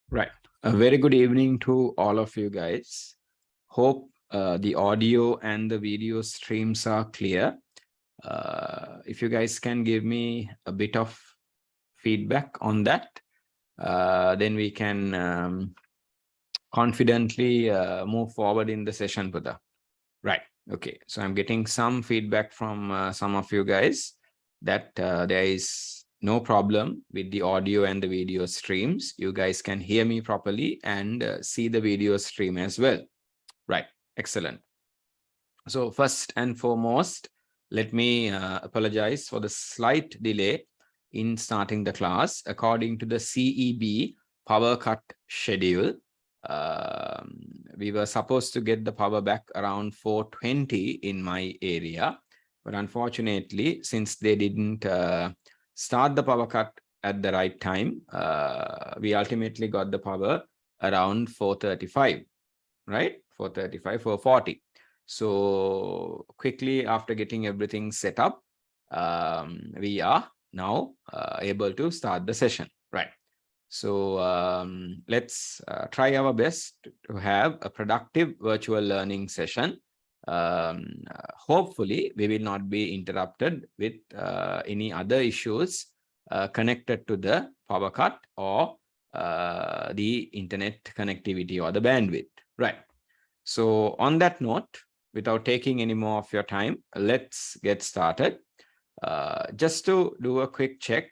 Right. A very good evening to all of you guys. Hope the audio and the video streams are clear. If you guys can give me a bit of feedback on that, then we can confidently move forward in the session, Buddha. Right. Okay. So I'm getting some feedback from some of you guys that there is no problem with the audio and the video streams. You guys can hear me properly and see the video stream as well. Right. Excellent. So first and foremost, let me apologize for the slight delay in starting the class. According to the CEB power cut schedule, we were supposed to get the power back around 4:20 in my area. But unfortunately, since they didn't start the power cut at the right time, we ultimately got the power around 4:35, right? 4:35, 4:40. So quickly after getting everything set up, we are now able to start the session, right? So let's try our best to have a productive virtual learning session. Hopefully, we will not be interrupted with any other issues connected to the power cut or the internet connectivity or the bandwidth, right? So on that note, without taking any more of your time, let's get started. Just to do a quick check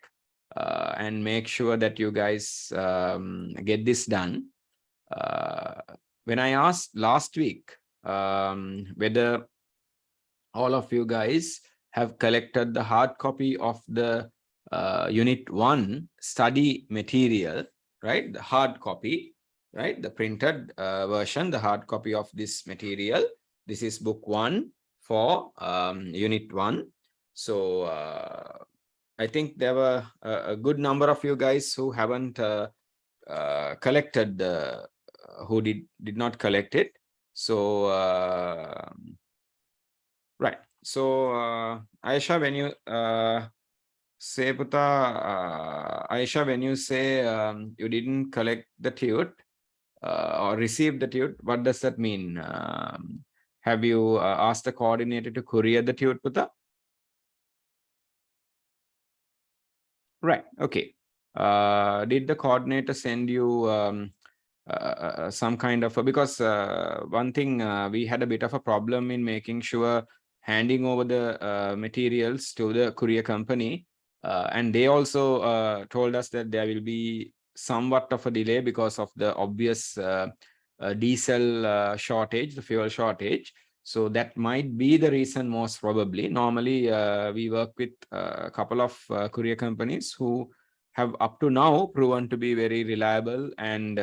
and make sure that you guys get this done. When I asked last week whether all of you guys have collected the hard copy of the Unit 1 study material, right? The hard copy, right? The printed version, the hard copy of this material. This is book 1 for Unit 1. So I think there were a good number of you guys who haven't collected the, who did not collect it. So right. So Aisha, when you say Aisha, when you say you didn't collect the tute or receive the tute, what does that mean? Have you asked the coordinator to courier the tute, Puta? Right. Okay. Did the coordinator send you some kind of because one thing we had a bit of a problem in making sure handing over the materials to the courier company, and they also told us that there will be somewhat of a delay because of the obvious diesel shortage, the fuel shortage. So that might be the reason, most probably. Normally, we work with a couple of courier companies who have up to now proven to be very reliable and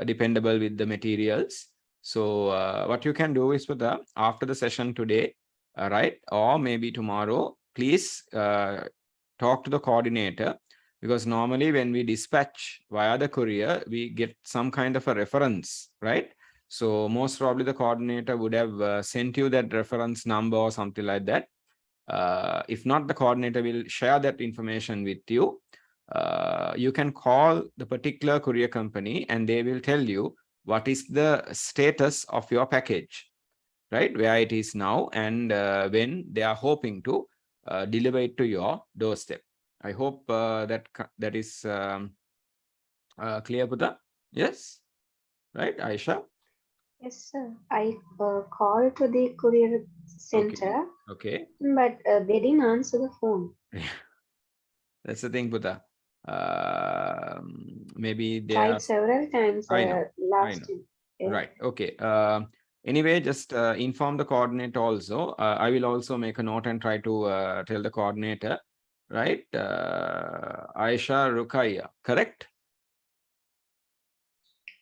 dependable with the materials. So what you can do is after the session today, right, or maybe tomorrow, please talk to the coordinator, because normally when we dispatch via the courier, we get some kind of a reference, right? So most probably the coordinator would have sent you that reference number or something like that. If not, the coordinator will share that information with you. You can call the particular courier company and they will tell you what is the status of your package, right? Where it is now and when they are hoping to deliver it to your doorstep. I hope that is clear, Buddha. Yes, right, Aisha? Yes, sir. I called to the courier Okay. center, Okay. but they didn't answer the phone. That's the thing, Buddha. Maybe they are. Tried several times I know. I last know. time. Yeah. Right. Okay. Anyway, just inform the coordinator also. I will also make a note and try to tell the coordinator, right? Aisha Rukaya, correct?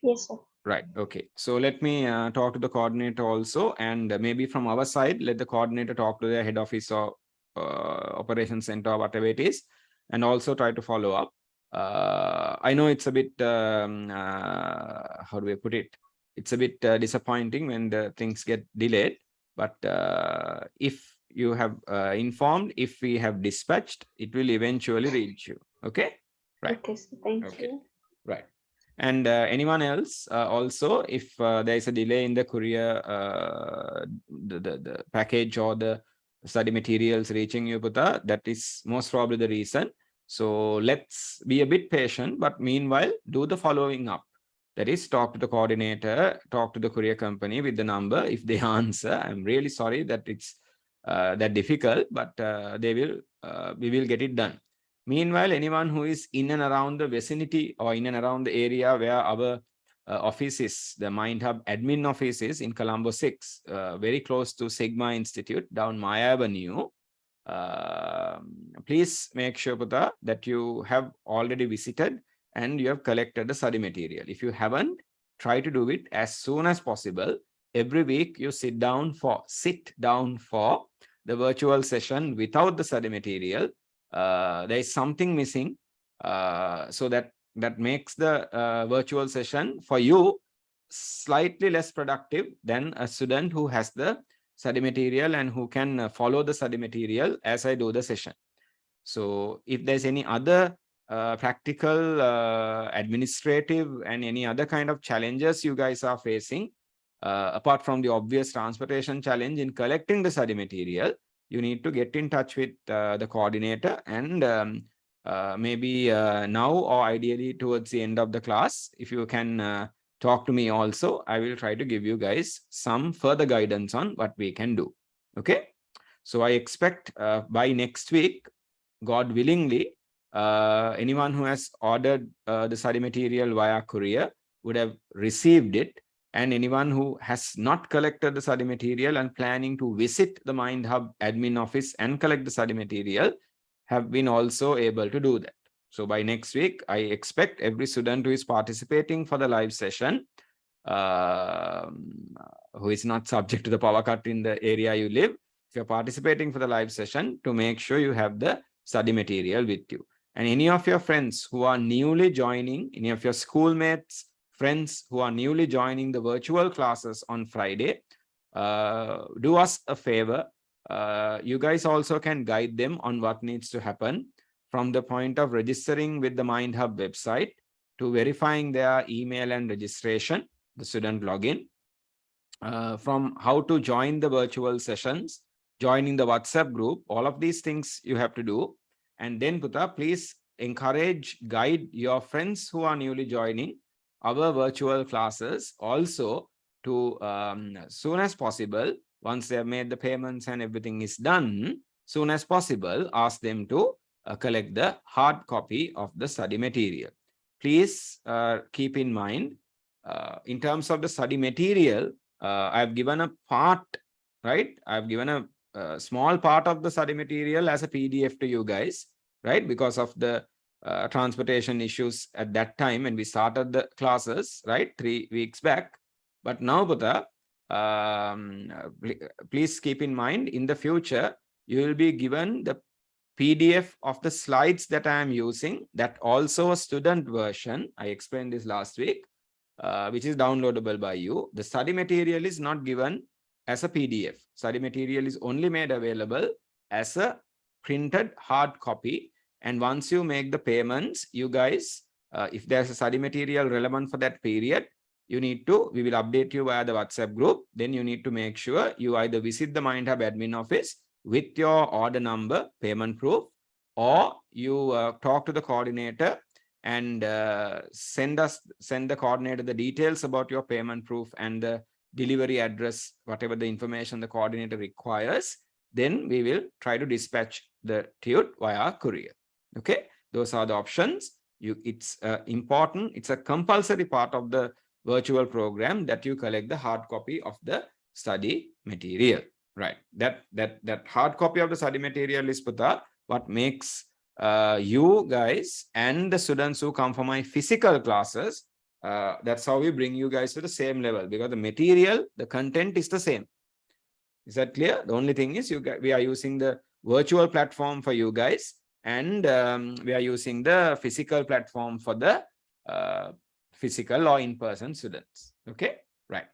Yes, sir. Right. Okay. So let me talk to the coordinator also, and maybe from our side, let the coordinator talk to their head office or operations center or whatever it is, and also try to follow up. I know it's a bit, how do I put it? It's a bit disappointing when the things get delayed, but if you have informed, if we have dispatched, it will eventually reach you. Okay? Right. Okay, sir. Thank Okay. you. Right. And anyone else also, if there is a delay in the courier, the package or the study materials reaching you, Puta, that is most probably the reason. So let's be a bit patient, but meanwhile, do the following up. That is, talk to the coordinator, talk to the courier company with the number. If they answer, I'm really sorry that it's that difficult, but we will get it done. Meanwhile, anyone who is in and around the vicinity or in and around the area where our office is, the MindHub admin office is in Colombo 6, very close to Sigma Institute down Maya Avenue. Please make sure, Puta, that you have already visited and you have collected the study material. If you haven't, try to do it as soon as possible. Every week you sit down for the virtual session without the study material. There is something missing, so that makes the virtual session for you slightly less productive than a student who has the study material and who can follow the study material as I do the session. So if there's any other practical, administrative, and any other kind of challenges you guys are facing, apart from the obvious transportation challenge in collecting the study material, you need to get in touch with the coordinator, and maybe now or ideally towards the end of the class, if you can talk to me also, I will try to give you guys some further guidance on what we can do. Okay. So I expect by next week, God willingly, anyone who has ordered the study material via courier would have received it. And anyone who has not collected the study material and planning to visit the MindHub admin office and collect the study material have been also able to do that. So by next week, I expect every student who is participating for the live session, who is not subject to the power cut in the area you live, if you're participating for the live session, to make sure you have the study material with you. And any of your friends who are newly joining, any of your schoolmates, friends who are newly joining the virtual classes on Friday, do us a favor. You guys also can guide them on what needs to happen from the point of registering with the MindHub website to verifying their email and registration, the student login, from how to join the virtual sessions, joining the WhatsApp group, all of these things you have to do. And then, Puta, please encourage, guide your friends who are newly joining our virtual classes also to, soon as possible, once they have made the payments and everything is done, soon as possible, ask them to collect the hard copy of the study material. Please keep in mind, in terms of the study material, I've given a part, right? I've given a small part of the study material as a PDF to you guys, right? Because of the transportation issues at that time when we started the classes, right? 3 weeks back. But now, Buddha, please keep in mind, in the future, you will be given the PDF of the slides that I am using, that also a student version. I explained this last week, which is downloadable by you. The study material is not given as a PDF. Study material is only made available as a printed hard copy. And once you make the payments, you guys, if there's a study material relevant for that period, we will update you via the WhatsApp group. Then you need to make sure you either visit the MindHub admin office with your order number, payment proof, or you talk to the coordinator and send the coordinator the details about your payment proof and the delivery address, whatever the information the coordinator requires. Then we will try to dispatch the THO via courier. Okay, those are the options. It's important. It's a compulsory part of the virtual program that you collect the hard copy of the study material. Right. That hard copy of the study material is, Puta, what makes you guys and the students who come for my physical classes, that's how we bring you guys to the same level, because the material, the content is the same. Is that clear? The only thing is we are using the virtual platform for you guys, and we are using the physical platform for the physical or in-person students. Okay, right.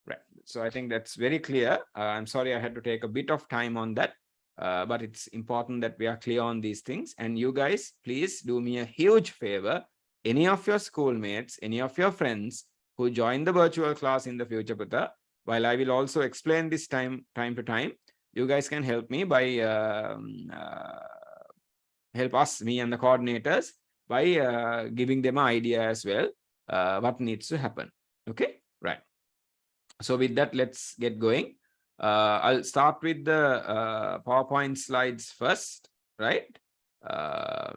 Right. So I think that's very clear. I'm sorry I had to take a bit of time on that, but it's important that we are clear on these things. And you guys, please do me a huge favor. any of your schoolmates, any of your friends who join the virtual class in the future, Puta, while I will also explain this time to time, you guys can help me by help us, me and the coordinators, by giving them an idea as well, what needs to happen. Okay, right. So with that, let's get going. I'll start with the PowerPoint slides first, right?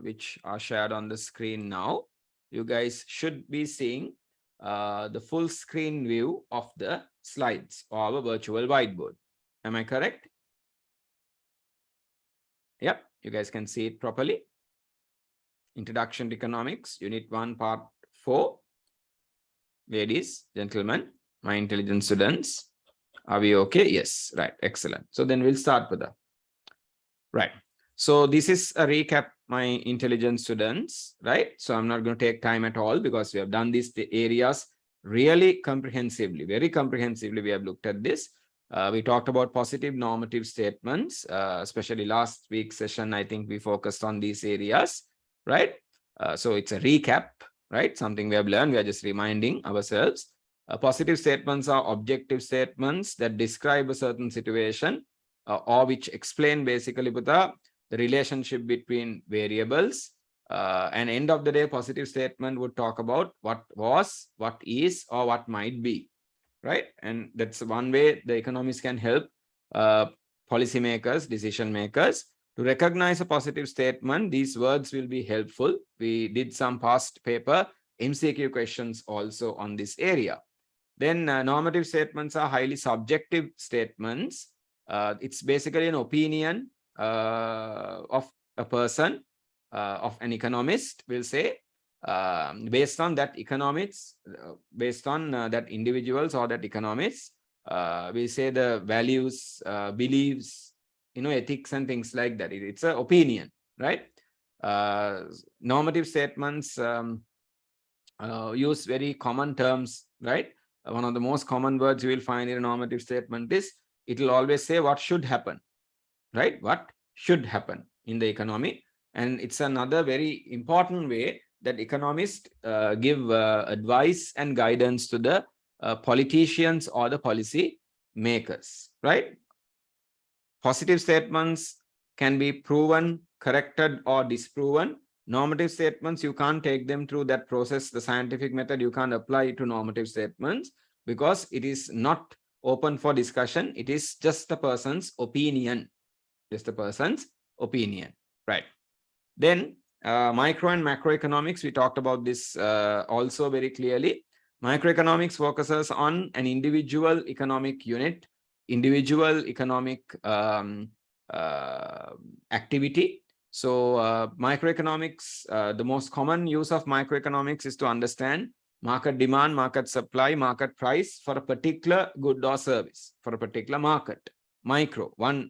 Which are shared on the screen now. You guys should be seeing the full screen view of the slides or our virtual whiteboard. Am I correct? Yep, you guys can see it properly. Introduction to Economics, Unit 1, Part 4. Ladies, gentlemen, my intelligent students, are we okay? Yes, right, excellent. So then we'll start with that. Right. So this is a recap, my intelligent students, right? So I'm not going to take time at all because we have done these areas really comprehensively, very comprehensively. We have looked at this. We talked about positive normative statements, especially last week's session. I think we focused on these areas, right? So it's a recap, right? Something we have learned. We are just reminding ourselves. Positive statements are objective statements that describe a certain situation or which explain basically the relationship between variables. And end of the day, positive statement would talk about what was, what is, or what might be, right? And that's one way the economists can help policymakers, decision makers to recognize a positive statement. These words will be helpful. We did some past paper MCQ questions also on this area. Then normative statements are highly subjective statements. It's basically an opinion of a person, of an economist, will say, based on that economics, based on that individuals or that economists, we say the values, beliefs, ethics and things like that. It's an opinion, right? Normative statements use very common terms, right? One of the most common words you will find in a normative statement is, it will always say what should happen, right? What should happen in the economy. And it's another very important way that economists give advice and guidance to the politicians or the policy makers, right? Positive statements can be proven, corrected, or disproven. Normative statements, you can't take them through that process, the scientific method. You can't apply it to normative statements because it is not open for discussion. It is just a person's opinion. Just a person's opinion, right? Then micro and macroeconomics, we talked about this also very clearly. Microeconomics focuses on an individual economic unit, individual economic activity. So microeconomics, the most common use of microeconomics is to understand market demand, market supply, market price for a particular good or service, for a particular market. Micro, one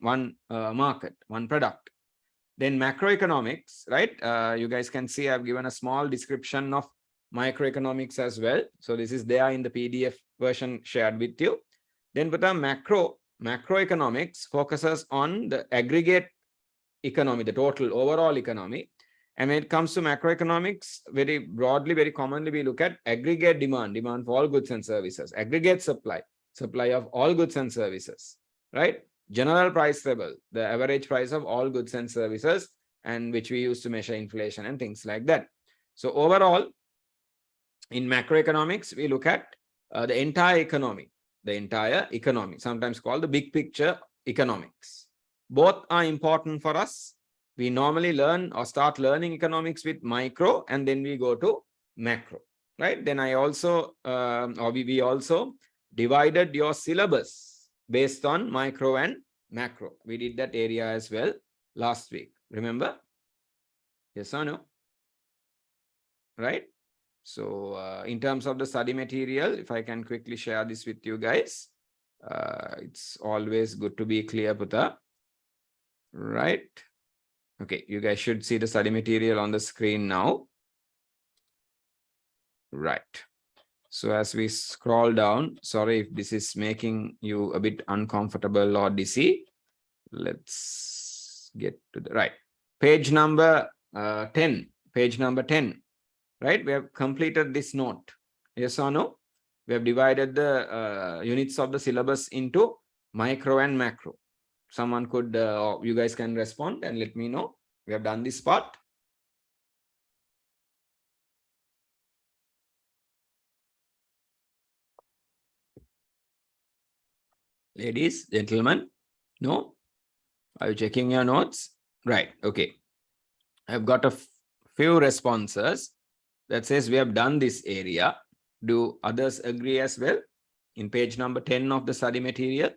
market, one product. Then macroeconomics, right? You guys can see I've given a small description of microeconomics as well. So this is there in the PDF version shared with you. Then but the macroeconomics focuses on the aggregate economy, the total overall economy. And when it comes to macroeconomics, very broadly, very commonly, we look at aggregate demand, demand for all goods and services, aggregate supply, supply of all goods and services, right? General price level, the average price of all goods and services, and which we use to measure inflation and things like that. So overall, in macroeconomics, we look at the entire economy, sometimes called the big picture economics. Both are important for us. We normally learn or start learning economics with micro, and then we go to macro, right? Then I also, we also divided your syllabus based on micro and macro. We did that area as well last week. Remember? Yes or no? Right? So in terms of the study material, if I can quickly share this with you guys, it's always good to be clear, Puta. Right? Okay, you guys should see the study material on the screen now. Right. So as we scroll down, sorry if this is making you a bit uncomfortable or dizzy. Let's get to the right. Page number 10. Page number 10. right? We have completed this note. Yes or no? We have divided the units of the syllabus into micro and macro. Someone could, you guys can respond and let me know. We have done this part. Ladies, gentlemen, no? Are you checking your notes? Right, okay. I've got a few responses that says we have done this area. Do others agree as well? In page number 10 of the study material.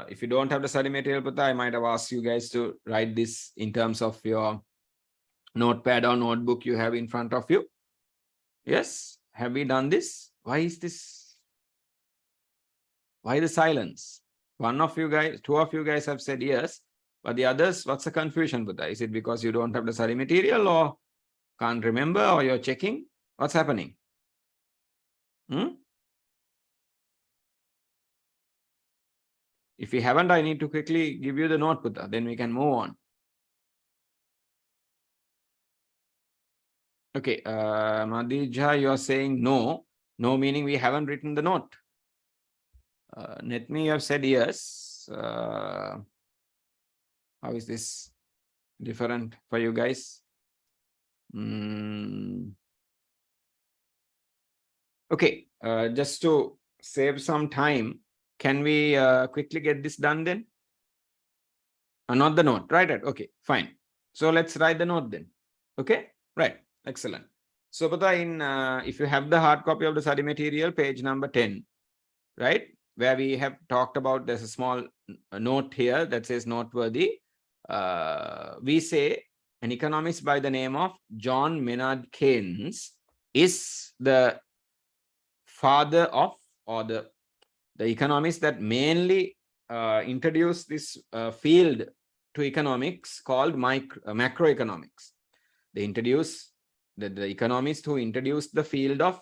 If you don't have the study material, Pata, I might have asked you guys to write this in terms of your notepad or notebook you have in front of you. Yes, have we done this? Why is this? Why the silence? One of you guys, two of you guys have said yes, but the others, what's the confusion, Pata? Is it because you don't have the study material or can't remember or you're checking? What's happening? If you haven't, I need to quickly give you the note, Putta. Then we can move on. Okay, Madhija, you are saying no. No meaning we haven't written the note. Netme, you have said yes. How is this different for you guys? Okay, just to save some time, can we quickly get this done then? Not the note, right? Okay, fine. So let's write the note then. Okay, right. Excellent. So, Pata, if you have the hard copy of the study material, page number 10, right? Where we have talked about, there's a small note here that says noteworthy. We say an economist by the name of John Maynard Keynes is the father of, or the economist that mainly introduced this field to economics called macroeconomics. They introduced the economist who introduced the field of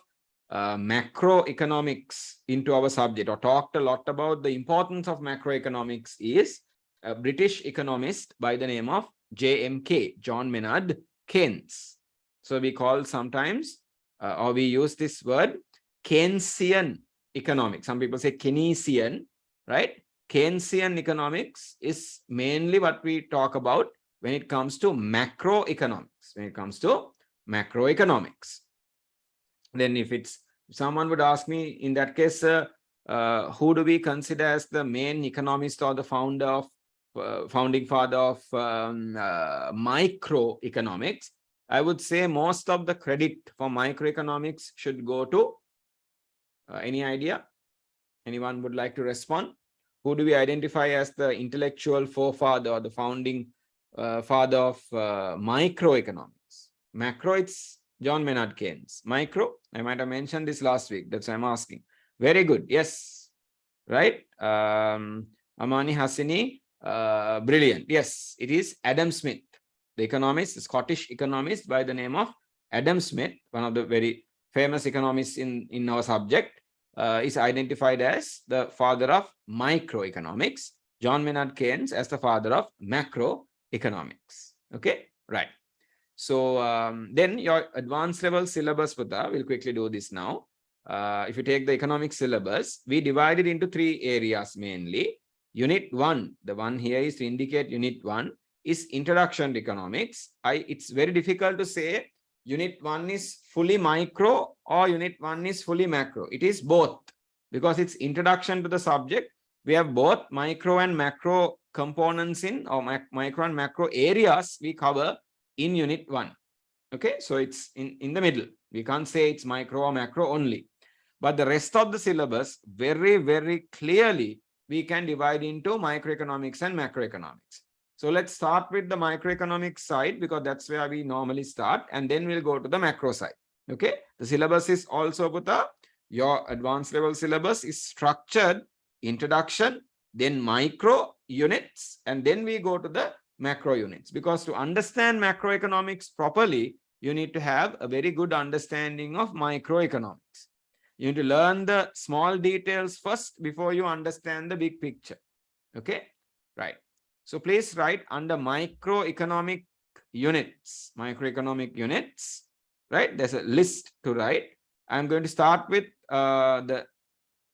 macroeconomics into our subject, or talked a lot about the importance of macroeconomics, is a British economist by the name of JMK, John Maynard Keynes. So we call sometimes, or we use this word Keynesian economics. Some people say Keynesian, right? Keynesian economics is mainly what we talk about when it comes to macroeconomics. When it comes to macroeconomics, then if someone would ask me in that case, who do we consider as the main economist or the founding father of microeconomics, I would say most of the credit for microeconomics should go to any idea? Anyone would like to respond? Who do we identify as the intellectual forefather or the founding father of microeconomics? Macro, it's John Maynard Keynes. Micro, I might have mentioned this last week. That's why I'm asking. Very good. Yes. Right. Amani Hasini, brilliant. Yes, it is Adam Smith, the economist, the Scottish economist by the name of Adam Smith, one of the very famous economists in our subject, is identified as the father of microeconomics. John Maynard Keynes as the father of macroeconomics. Okay, right. So then your advanced level syllabus, Putta, we'll quickly do this now. If you take the economic syllabus, we divide it into 3 areas mainly. Unit 1, the one here is to indicate unit 1, is introduction to economics. It's very difficult to say unit 1 is fully micro or unit 1 is fully macro. It is both, because it's introduction to the subject. We have both micro and macro components or micro and macro areas we cover in unit 1. Okay, so it's in the middle. We can't say it's micro or macro only. But the rest of the syllabus, very, very clearly, we can divide into microeconomics and macroeconomics. So let's start with the microeconomics side, because that's where we normally start, and then we'll go to the macro side. Okay, the syllabus is also, Putta, your advanced level syllabus is structured introduction, then micro units, and then we go to the macro units. Because to understand macroeconomics properly, you need to have a very good understanding of microeconomics. You need to learn the small details first before you understand the big picture. Okay, right. So please write under microeconomic units, right? There's a list to write. I'm going to start with the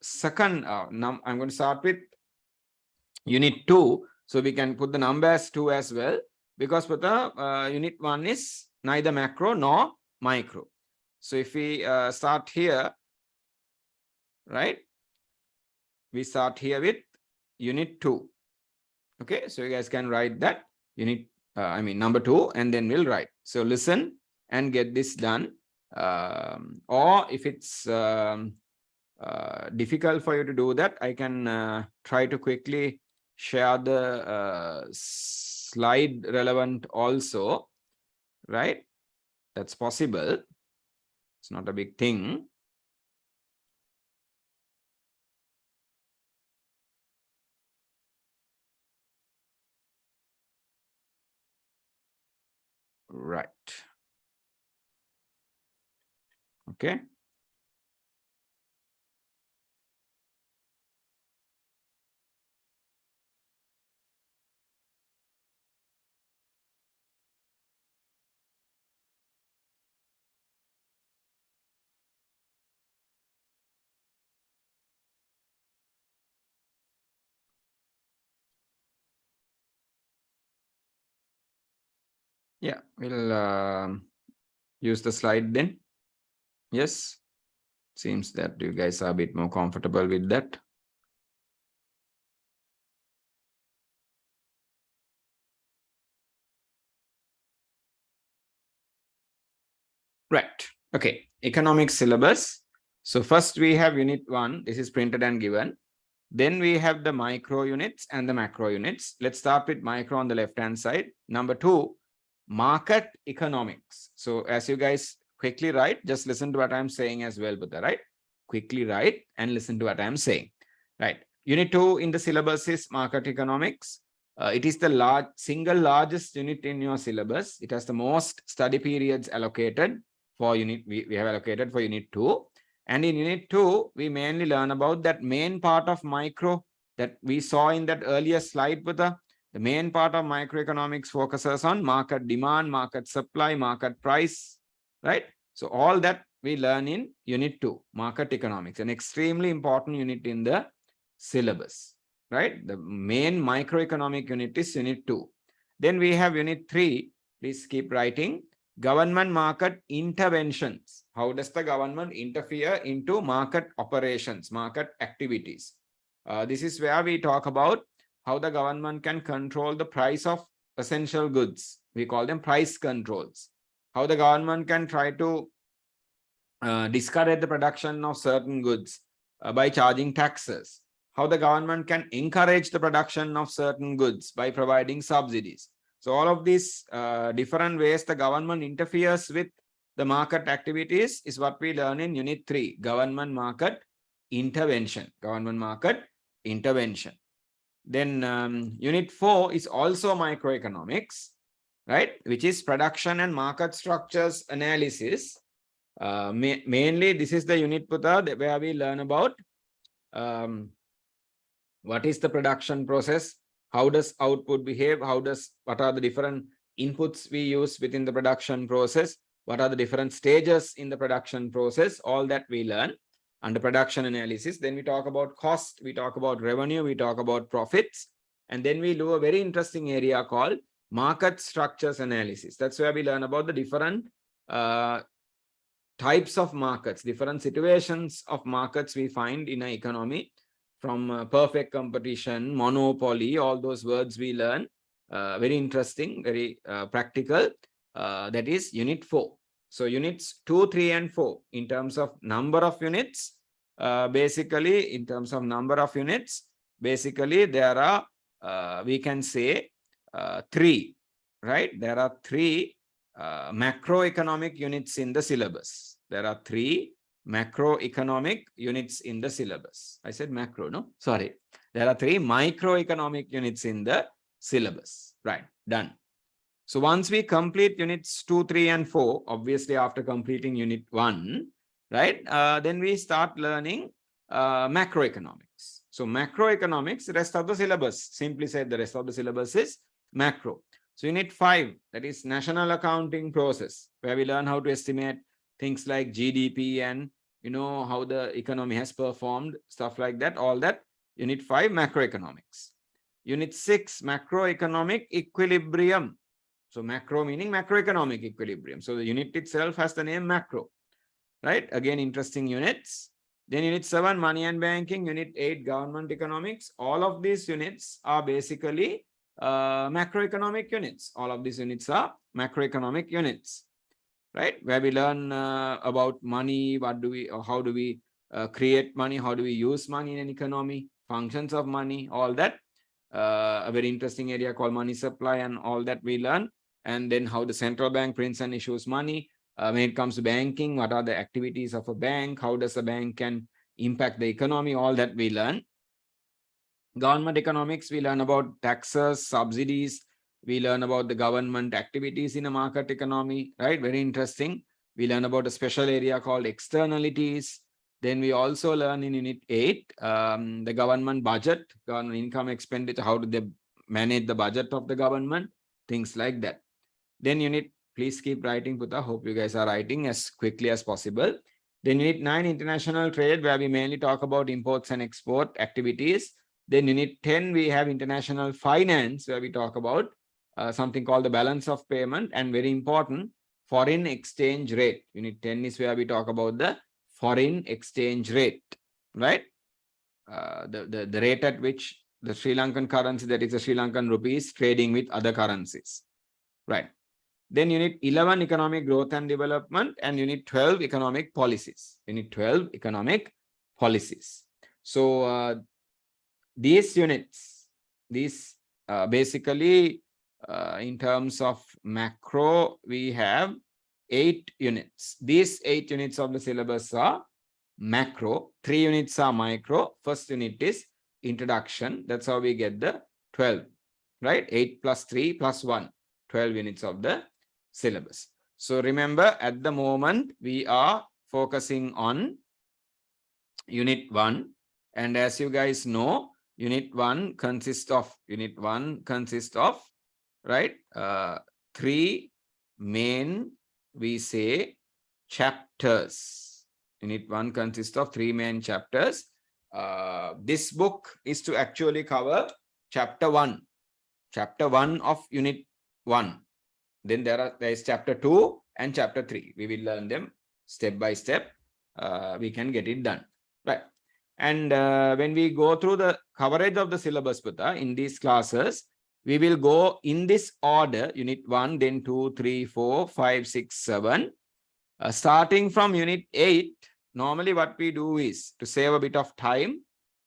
second, I'm going to start with unit 2. So we can put the number as 2 as well, because for the unit 1 is neither macro nor micro. So if we start here, right, we start here with unit 2. Okay, so you guys can write that unit, number 2, and then we'll write. So listen and get this done. Or if it's difficult for you to do that, I can try to quickly share the slide relevant also, right? That's possible. It's not a big thing. Right. Okay. Yeah, we'll use the slide then. Yes. Seems that you guys are a bit more comfortable with that. Right. Okay. Economics syllabus. So first we have unit 1. This is printed and given. Then we have the micro units and the macro units. Let's start with micro on the left-hand side. Number 2, market economics. So as you guys quickly write, just listen to what I'm saying as well, Buddha, right? Quickly write and listen to what I'm saying. Right. Unit 2 in the syllabus is market economics. It is the single largest unit in your syllabus. It has the most study periods allocated for unit. We have allocated for unit 2. And in unit 2, we mainly learn about that main part of micro that we saw in that earlier slide, Buddha. The main part of microeconomics focuses on market demand, market supply, market price, right? So all that we learn in unit 2, market economics, an extremely important unit in the syllabus, right? The main microeconomic unit is unit 2. Then we have unit 3. Please keep writing. Government market interventions. How does the government interfere into market operations, market activities? This is where we talk about how the government can control the price of essential goods. We call them price controls. How the government can try to discourage the production of certain goods by charging taxes. How the government can encourage the production of certain goods by providing subsidies. So all of these different ways the government interferes with the market activities is what we learn in unit 3, government market intervention. Government market intervention. Then unit 4 is also microeconomics, right? Which is production and market structures analysis. Mainly this is the unit, Puta, where we learn about what is the production process, how does output behave, what are the different inputs we use within the production process, what are the different stages in the production process, all that we learn under production analysis. Then we talk about cost, we talk about revenue, we talk about profits, and then we do a very interesting area called market structures analysis. That's where we learn about the different types of markets, different situations of markets we find in an economy, from perfect competition, monopoly, all those words we learn. Very interesting, very practical. That is unit 4. So units 2, 3, and 4 in terms of number of units, basically in terms of number of units, basically there are, we can say 3, right? There are 3 macroeconomic units in the syllabus. There are 3 macroeconomic units in the syllabus. I said macro, no? Sorry. There are 3 microeconomic units in the syllabus. Right, done. So once we complete units 2, 3, and 4, obviously after completing unit 1, right, then we start learning macroeconomics. So macroeconomics, rest of the syllabus, simply said the rest of the syllabus is macro. So unit 5, that is national accounting process, where we learn how to estimate things like GDP and how the economy has performed, stuff like that, all that. Unit 5, macroeconomics. Unit 6, macroeconomic equilibrium. So macro meaning macroeconomic equilibrium. So the unit itself has the name macro, right? Again, interesting units. Then unit 7, money and banking. Unit 8, government economics. All of these units are basically macroeconomic units. All of these units are macroeconomic units, right? Where we learn about money, how do we create money, how do we use money in an economy, functions of money, all that. A very interesting area called money supply and all that we learn. And then how the central bank prints and issues money. When it comes to banking, what are the activities of a bank? How does a bank can impact the economy? All that we learn. Government economics, we learn about taxes, subsidies. We learn about the government activities in a market economy, right? Very interesting. We learn about a special area called externalities. Then we also learn in unit 8, the government budget, government income expenditure, how do they manage the budget of the government, things like that. Then unit, please keep writing, Puta. Hope you guys are writing as quickly as possible. Then unit 9, international trade, where we mainly talk about imports and export activities. Then unit 10, we have international finance, where we talk about something called the balance of payment, and very important, foreign exchange rate. Unit 10 is where we talk about the foreign exchange rate, right? The rate at which the Sri Lankan currency, that is the Sri Lankan rupees, trading with other currencies, right? Then unit 11, economic growth and development, and unit 12, economic policies. Unit 12, economic policies. So these units, these basically in terms of macro, we have 8 units. These 8 units of the syllabus are macro, 3 units are micro. First unit is introduction. That's how we get the 12, right? 8 plus 3 plus 1, 12 units of the syllabus. So remember, at the moment, we are focusing on unit 1. And as you guys know, unit 1 consists of, right, 3 main, we say, chapters. Unit 1 consists of 3 main chapters. This book is to actually cover chapter 1 of unit 1. Then there is chapter 2 and chapter 3. We will learn them step by step. We can get it done, right? And when we go through the coverage of the syllabus, in these classes, we will go in this order: unit 1, then 2, 3, 4, 5, 6, 7. Starting from unit 8, normally what we do is, to save a bit of time,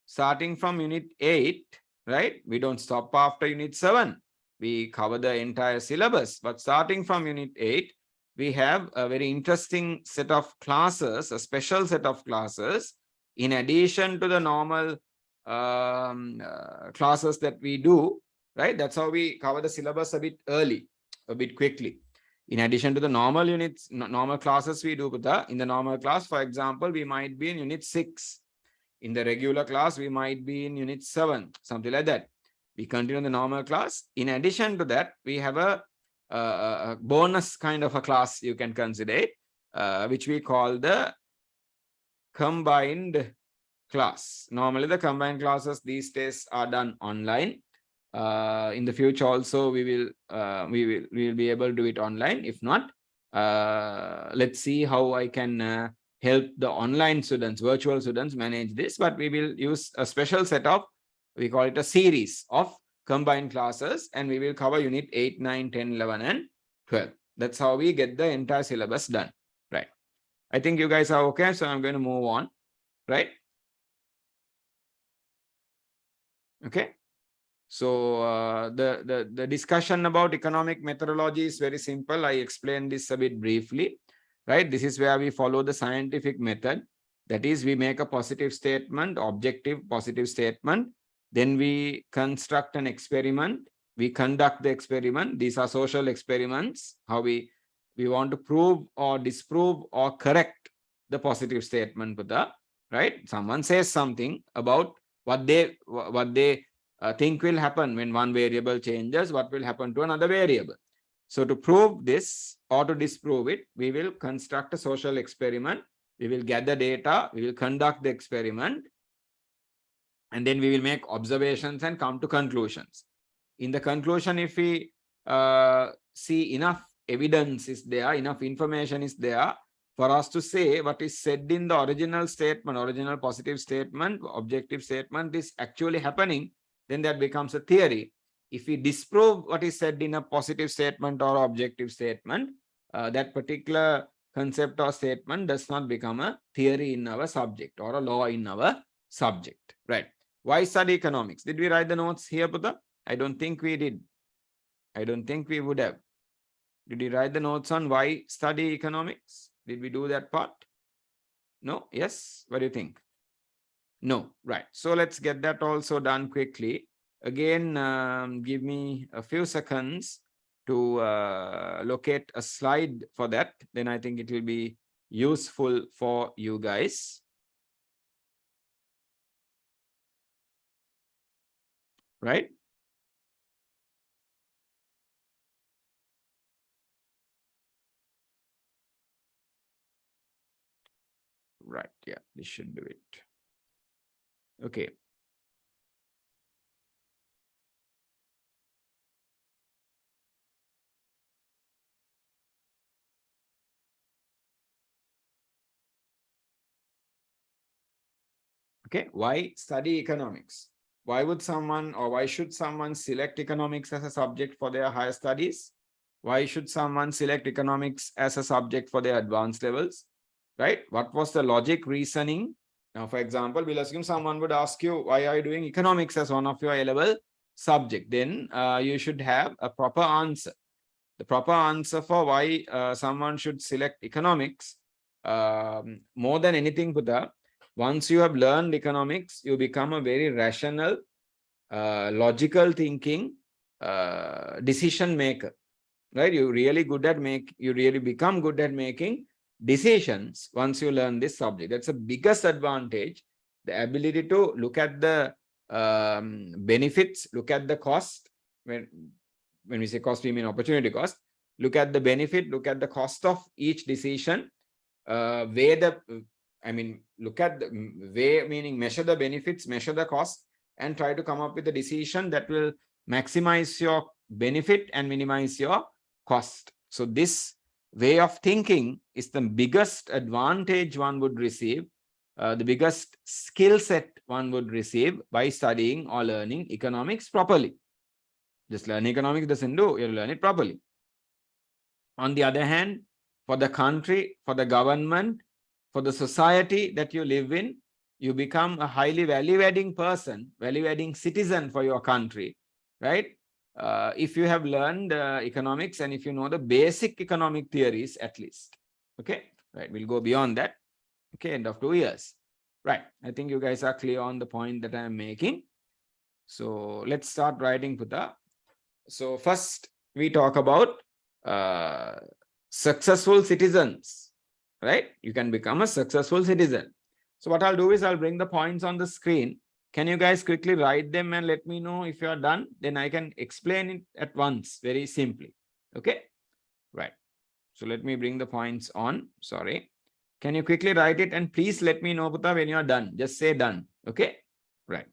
starting from unit 8, right? We don't stop after unit 7. We cover the entire syllabus. But starting from unit 8, we have a very interesting set of classes, a special set of classes, in addition to the normal classes that we do, right? That's how we cover the syllabus a bit early, a bit quickly. In addition to the normal units, normal classes we do, in the normal class, for example, we might be in unit 6. In the regular class, we might be in unit 7, something like that. We continue the normal class. In addition to that, we have a bonus kind of a class, you can consider it, which we call the combined class. Normally, the combined classes these days are done online. In the future also, we will be able to do it online. If not, let's see how I can help the online students, virtual students, manage this. But we will use a special set of, we call it a series of combined classes, and we will cover unit 8, 9, 10, 11, and 12. That's how we get the entire syllabus done, right? I think you guys are okay, so I'm going to move on, right? Okay. So the discussion about economic methodology is very simple. I explained this a bit briefly, right? This is where we follow the scientific method. That is, we make a positive statement, objective positive statement. Then we construct an experiment. We conduct the experiment. These are social experiments. How we want to prove or disprove or correct the positive statement, right? Someone says something about what they thing will happen when one variable changes, what will happen to another variable. So to prove this or to disprove it, we will construct a social experiment. We will gather data, we will conduct the experiment, and then we will make observations and come to conclusions. In the conclusion, if we see enough evidence is there, enough information is there for us to say what is said in the original statement, original positive statement, objective statement is actually happening, then that becomes a theory. If we disprove what is said in a positive statement or objective statement, that particular concept or statement does not become a theory in our subject or a law in our subject, right? Why study economics? Did we write the notes here, Putta? I don't think we did. I don't think we would have. Did we write the notes on why study economics? Did we do that part? No? Yes? What do you think? No. Right. So let's get that also done quickly. Again, give me a few seconds to locate a slide for that. Then I think it will be useful for you guys. Right? Right. Yeah, this should do it. Okay. Okay, why study economics? Why would someone or why should someone select economics as a subject for their higher studies? Why should someone select economics as a subject for their advanced levels? Right? What was the logic reasoning? Now, for example, we'll assume someone would ask you, why are you doing economics as one of your A-level subject? Then you should have a proper answer. The proper answer for why someone should select economics, more than anything, Buddha, once you have learned economics, you become a very rational, logical thinking decision maker, right? You really become good at making decisions once you learn this subject. That's the biggest advantage, the ability to look at the benefits, look at the cost. When we say cost, we mean opportunity cost. Look at the benefit, look at the cost of each decision, look at the way, meaning measure the benefits, measure the cost, and try to come up with a decision that will maximize your benefit and minimize your cost. So this way of thinking is the biggest advantage one would receive, the biggest skill set one would receive by studying or learning economics properly. Just learn economics doesn't do, you learn it properly. On the other hand, for the country, for the government, for the society that you live in, you become a highly value-adding person, value-adding citizen for your country, right? If you have learned economics and if you know the basic economic theories at least, okay? Right, we'll go beyond that, okay, end of 2 years. Right, I think you guys are clear on the point that I am making. So let's start writing, Putta. So first we talk about successful citizens, right? You can become a successful citizen. So what I'll do is I'll bring the points on the screen. Can you guys quickly write them and let me know if you are done? Then I can explain it at once very simply. Okay, right. So let me bring the points on. Sorry. Can you quickly write it and please let me know, Putta, when you are done. Just say done. Okay, right.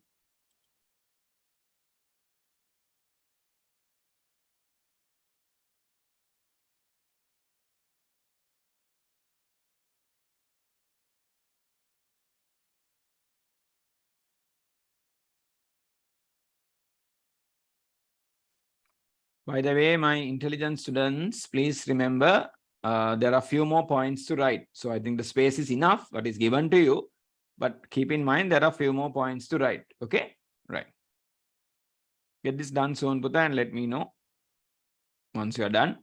By the way, my intelligent students, please remember there are a few more points to write. So I think the space is enough what is given to you, but keep in mind there are a few more points to write. Okay, right. Get this done soon, Putta, and let me know once you are done.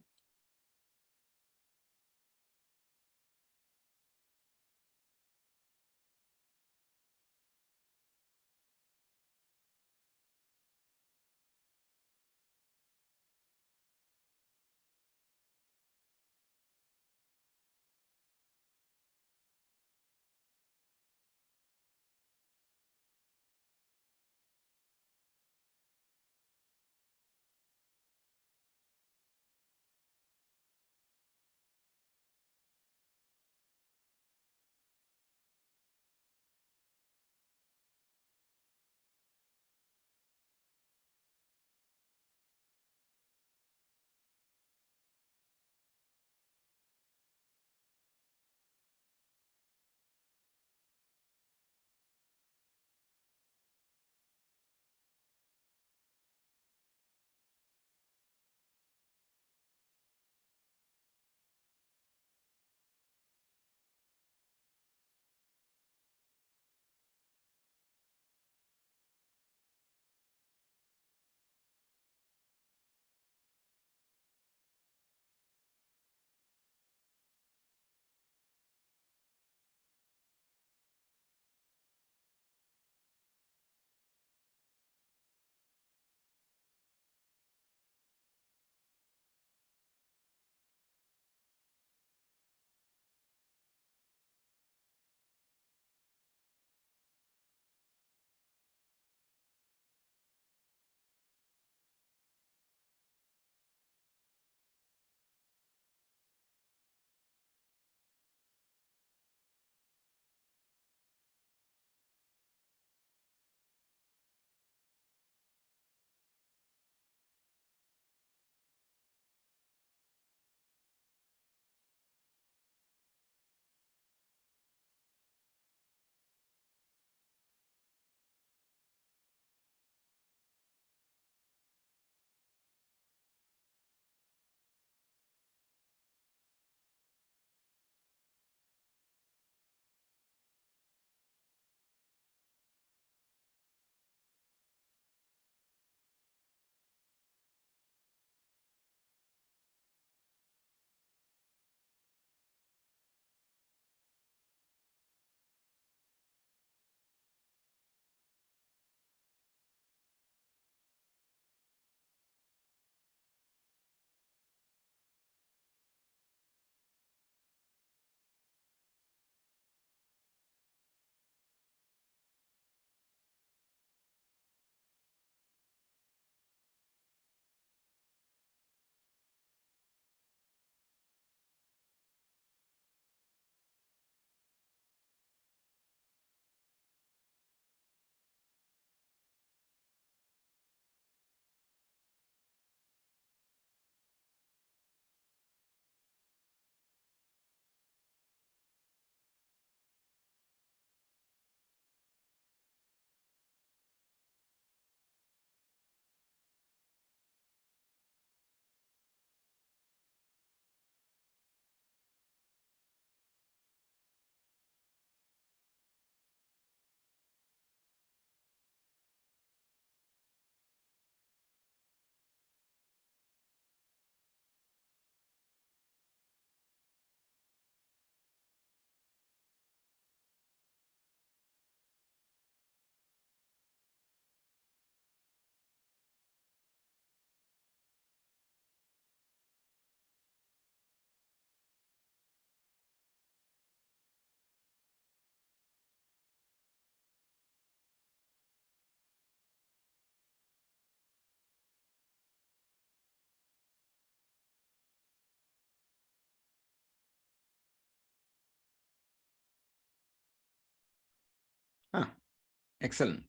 Excellent.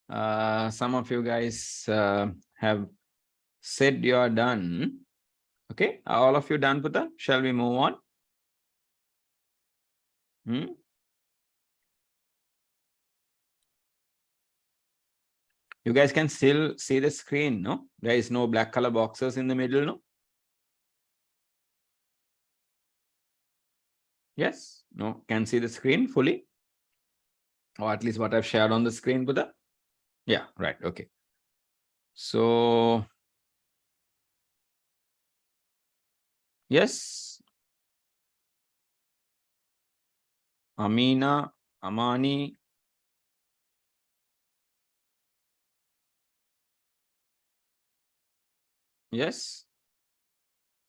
Some of you guys have said you are done. Okay, are all of you done, Putta? Shall we move on? You guys can still see the screen, no? There is no black color boxes in the middle, no? Yes? No? Can see the screen fully? Or at least what I've shared on the screen, Buddha? Yeah, right. Okay. So, yes. Amina, Amani. Yes.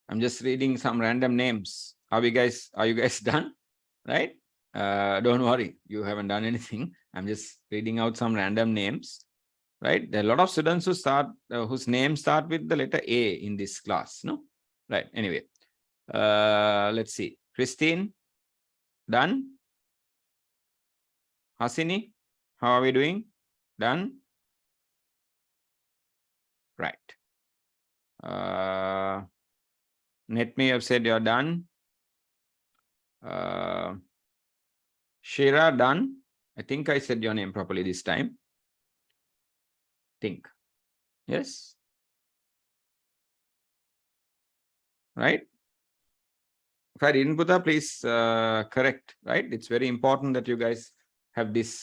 I'm just reading some random names. Are you guys done? Right? Don't worry. You haven't done anything. I'm just reading out some random names. Right? There are a lot of students who start whose names start with the letter A in this class. No? Right. Anyway. Let's see. Christine, done. Hasini, how are we doing? Done. Right. Netme, have said you're done. Shira, done. I think I said your name properly this time. Think. Yes. Right. If I didn't put up, please correct. Right. It's very important that you guys have this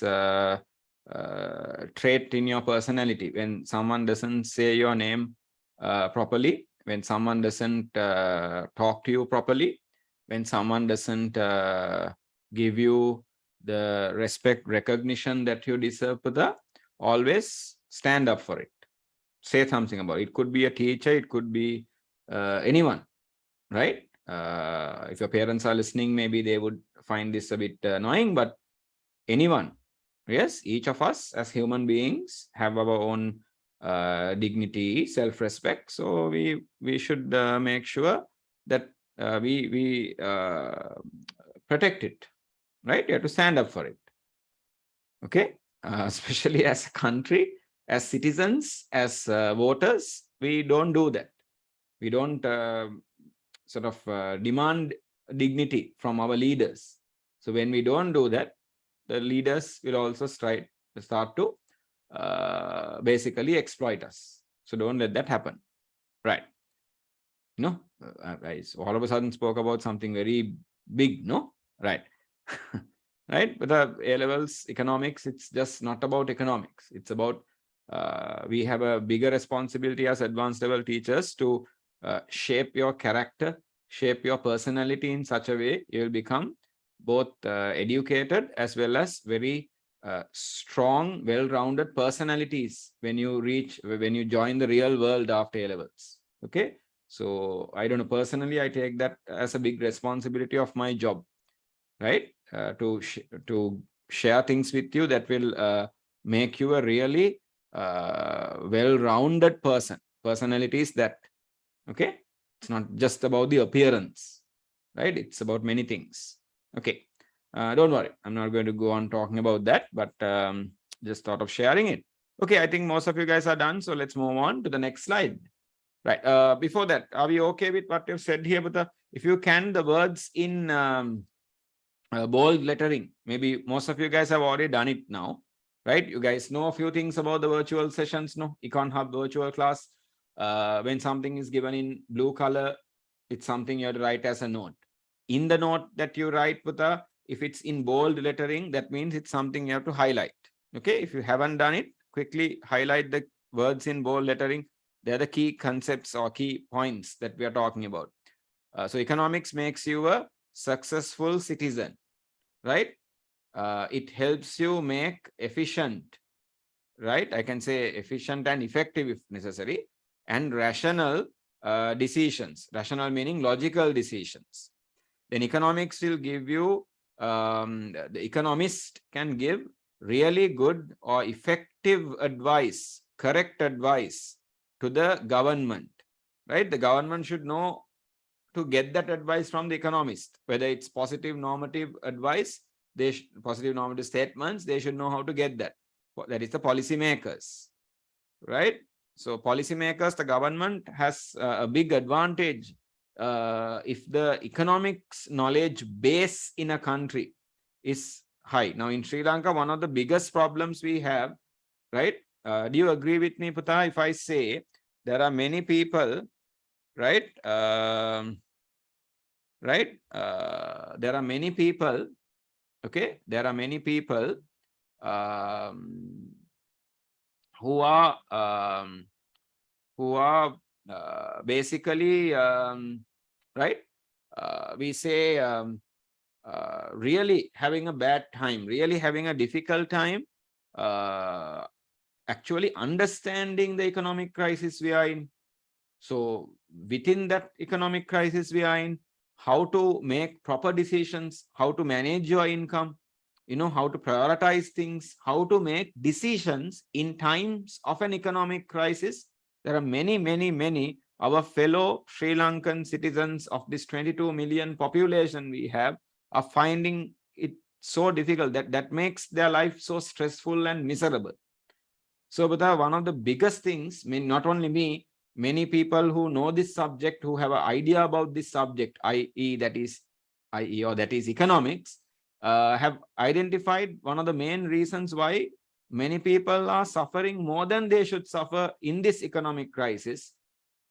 trait in your personality. When someone doesn't say your name properly, when someone doesn't talk to you properly, when someone doesn't give you the respect, recognition that you deserve, Pudha, always stand up for it. Say something about it. It could be a teacher, it could be anyone, right? If your parents are listening, maybe they would find this a bit annoying, but anyone, yes, each of us as human beings have our own dignity, self-respect. So we should make sure that we protect it, right? You have to stand up for it. Okay, especially as a country, as citizens, as voters, we don't do that. We don't sort of demand dignity from our leaders. So when we don't do that, the leaders will also start to basically exploit us. So don't let that happen. Right. No, I all of a sudden spoke about something very big, no? Right. Right. But the A-levels economics, it's just not about economics. It's about we have a bigger responsibility as advanced level teachers to shape your character, shape your personality in such a way you will become both educated as well as very strong, well-rounded personalities when you join the real world after A-levels. Okay. So I don't know, personally, I take that as a big responsibility of my job, right? To share things with you that will make you a really well-rounded person. Personality is that, okay? It's not just about the appearance, right? It's about many things. Okay. Don't worry. I'm not going to go on talking about that, but just thought of sharing it. Okay, I think most of you guys are done. So let's move on to the next slide. Right. Before that, are we okay with what you've said here? But if you can, the words in bold lettering, maybe most of you guys have already done it now, right? You guys know a few things about the virtual sessions, no? Econ-Hub virtual class. When something is given in blue color, it's something you have to write as a note. In the note that you write, Putta, if it's in bold lettering, that means it's something you have to highlight. Okay, if you haven't done it, quickly highlight the words in bold lettering. They're the key concepts or key points that we are talking about. So economics makes you a successful citizen, right? It helps you make efficient, right? I can say efficient and effective if necessary, and rational decisions. Rational meaning logical decisions. Then economics will give you, the economist can give really good or effective advice, correct advice to the government, right? The government should know to get that advice from the economist, whether it's positive normative advice, positive normative statements, they should know how to get that. that is the policymakers, right? So policymakers, the government has a big advantage if the economics knowledge base in a country is high. Now in Sri Lanka, one of the biggest problems we have, right? Do you agree with me, Puta, if I say there are many people, right? There are many people, okay? There are many people who are basically right, we say really having a bad time, really having a difficult time actually understanding the economic crisis we are in. So within that economic crisis we are in, how to make proper decisions, how to manage your income, you know, how to prioritize things, how to make decisions in times of an economic crisis. There are many our fellow Sri Lankan citizens of this 22 million population we have are finding it so difficult that makes their life so stressful and miserable. So, but one of the biggest things, I mean, not only me, many people who know this subject, who have an idea about this subject, i.e. that is economics, have identified one of the main reasons why many people are suffering more than they should suffer in this economic crisis,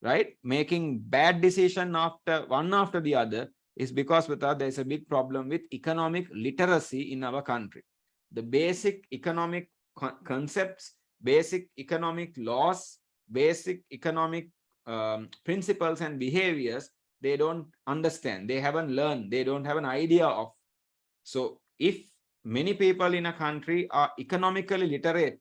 right? Making bad decision one after the other is because there's a big problem with economic literacy in our country. The basic economic concepts, basic economic laws, basic economic principles and behaviors, they don't understand, they haven't learned, they don't have an idea of. So if many people in a country are economically literate,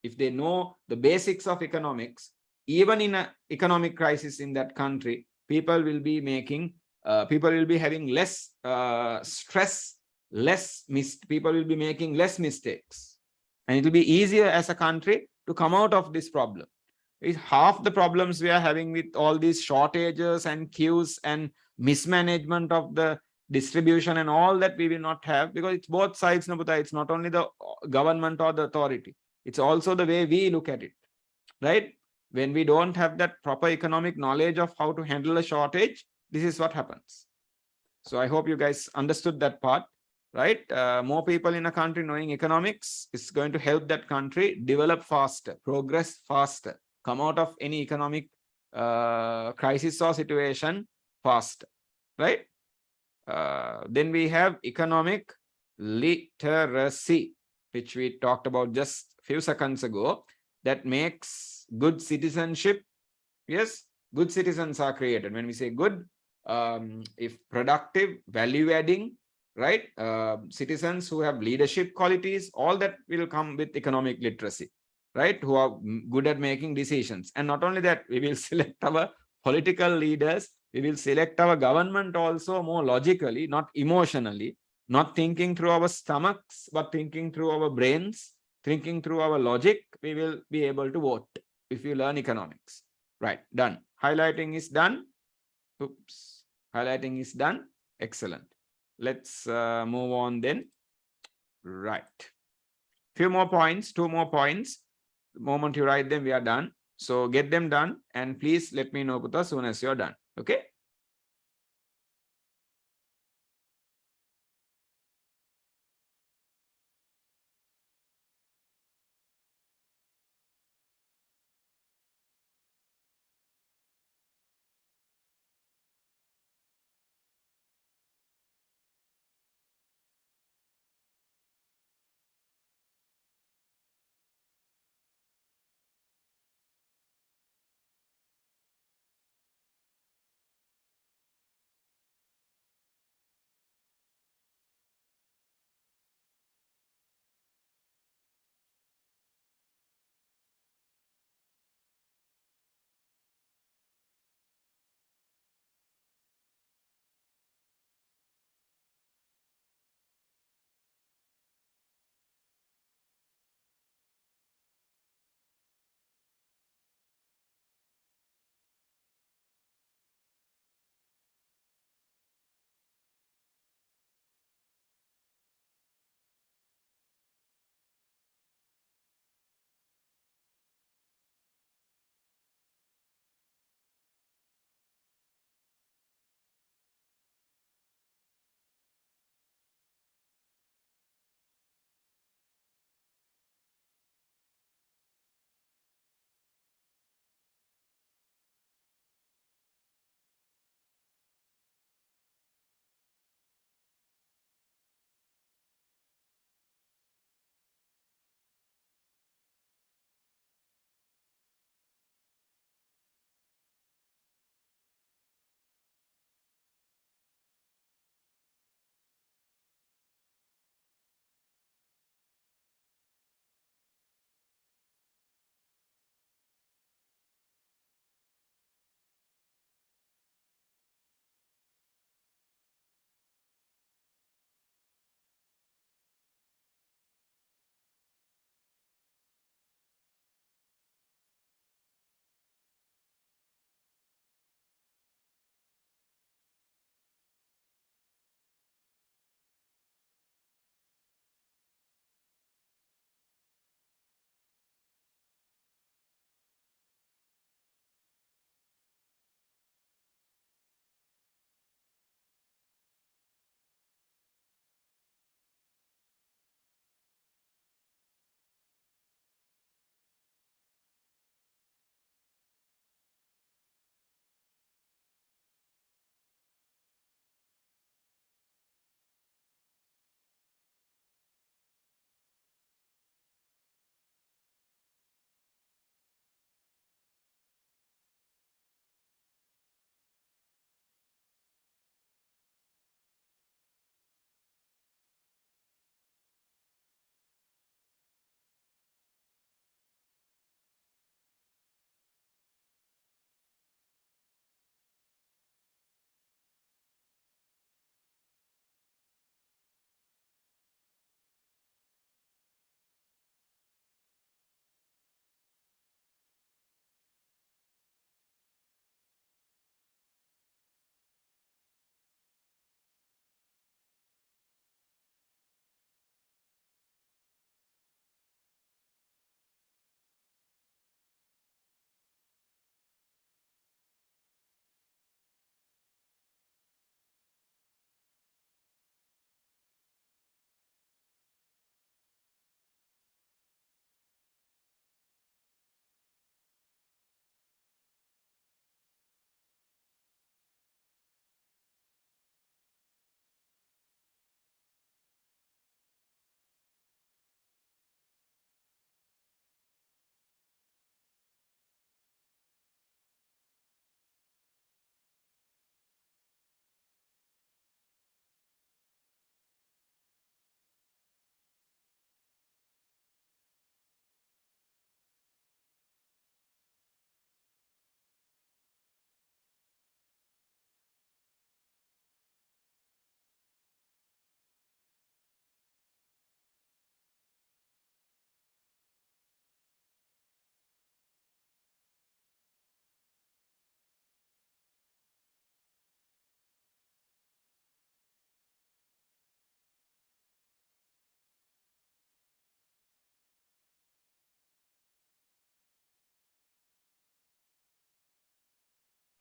if they know the basics of economics, even in an economic crisis in that country, people will be having less stress, people will be making less mistakes, and it will be easier as a country to come out of this problem. Is half the problems we are having with all these shortages and queues and mismanagement of the distribution and all that we will not have, because it's both sides. It's not only the government or the authority, it's also the way we look at it, right? When we don't have that proper economic knowledge of how to handle a shortage, this is what happens. So I hope you guys understood that part, right? More people in a country knowing economics is going to help that country develop faster, progress faster, come out of any economic crisis or situation faster, right? Then we have economic literacy, which we talked about just a few seconds ago, that makes good citizenship. Yes, good citizens are created. When we say good, if productive, value adding, right? Citizens who have leadership qualities, all that will come with economic literacy, right? Who are good at making decisions. And not only that, we will select our political leaders, we will select our government also more logically, not emotionally, not thinking through our stomachs, but thinking through our brains, thinking through our logic. We will be able to vote if you learn economics. Right, done. Highlighting is done. Oops, highlighting is done. Excellent. Let's move on then. Right. Few more points, 2 more points. The moment you write them, we are done. So get them done and please let me know as soon as you're done. Okay.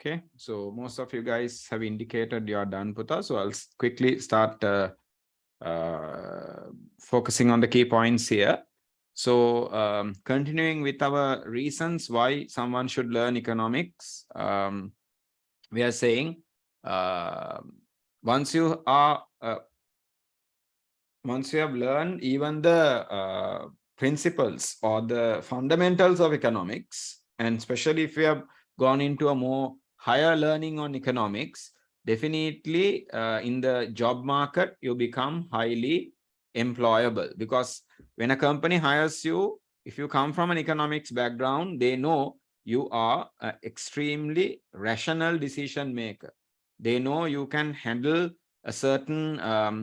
Okay, so most of you guys have indicated you are done, Putta. So I'll quickly start focusing on the key points here. So continuing with our reasons why someone should learn economics, we are saying once you have learned even the principles or the fundamentals of economics, and especially if you have gone into a more higher learning on economics, definitely in the job market, you become highly employable, because when a company hires you, if you come from an economics background, they know you are an extremely rational decision maker. They know you can handle a certain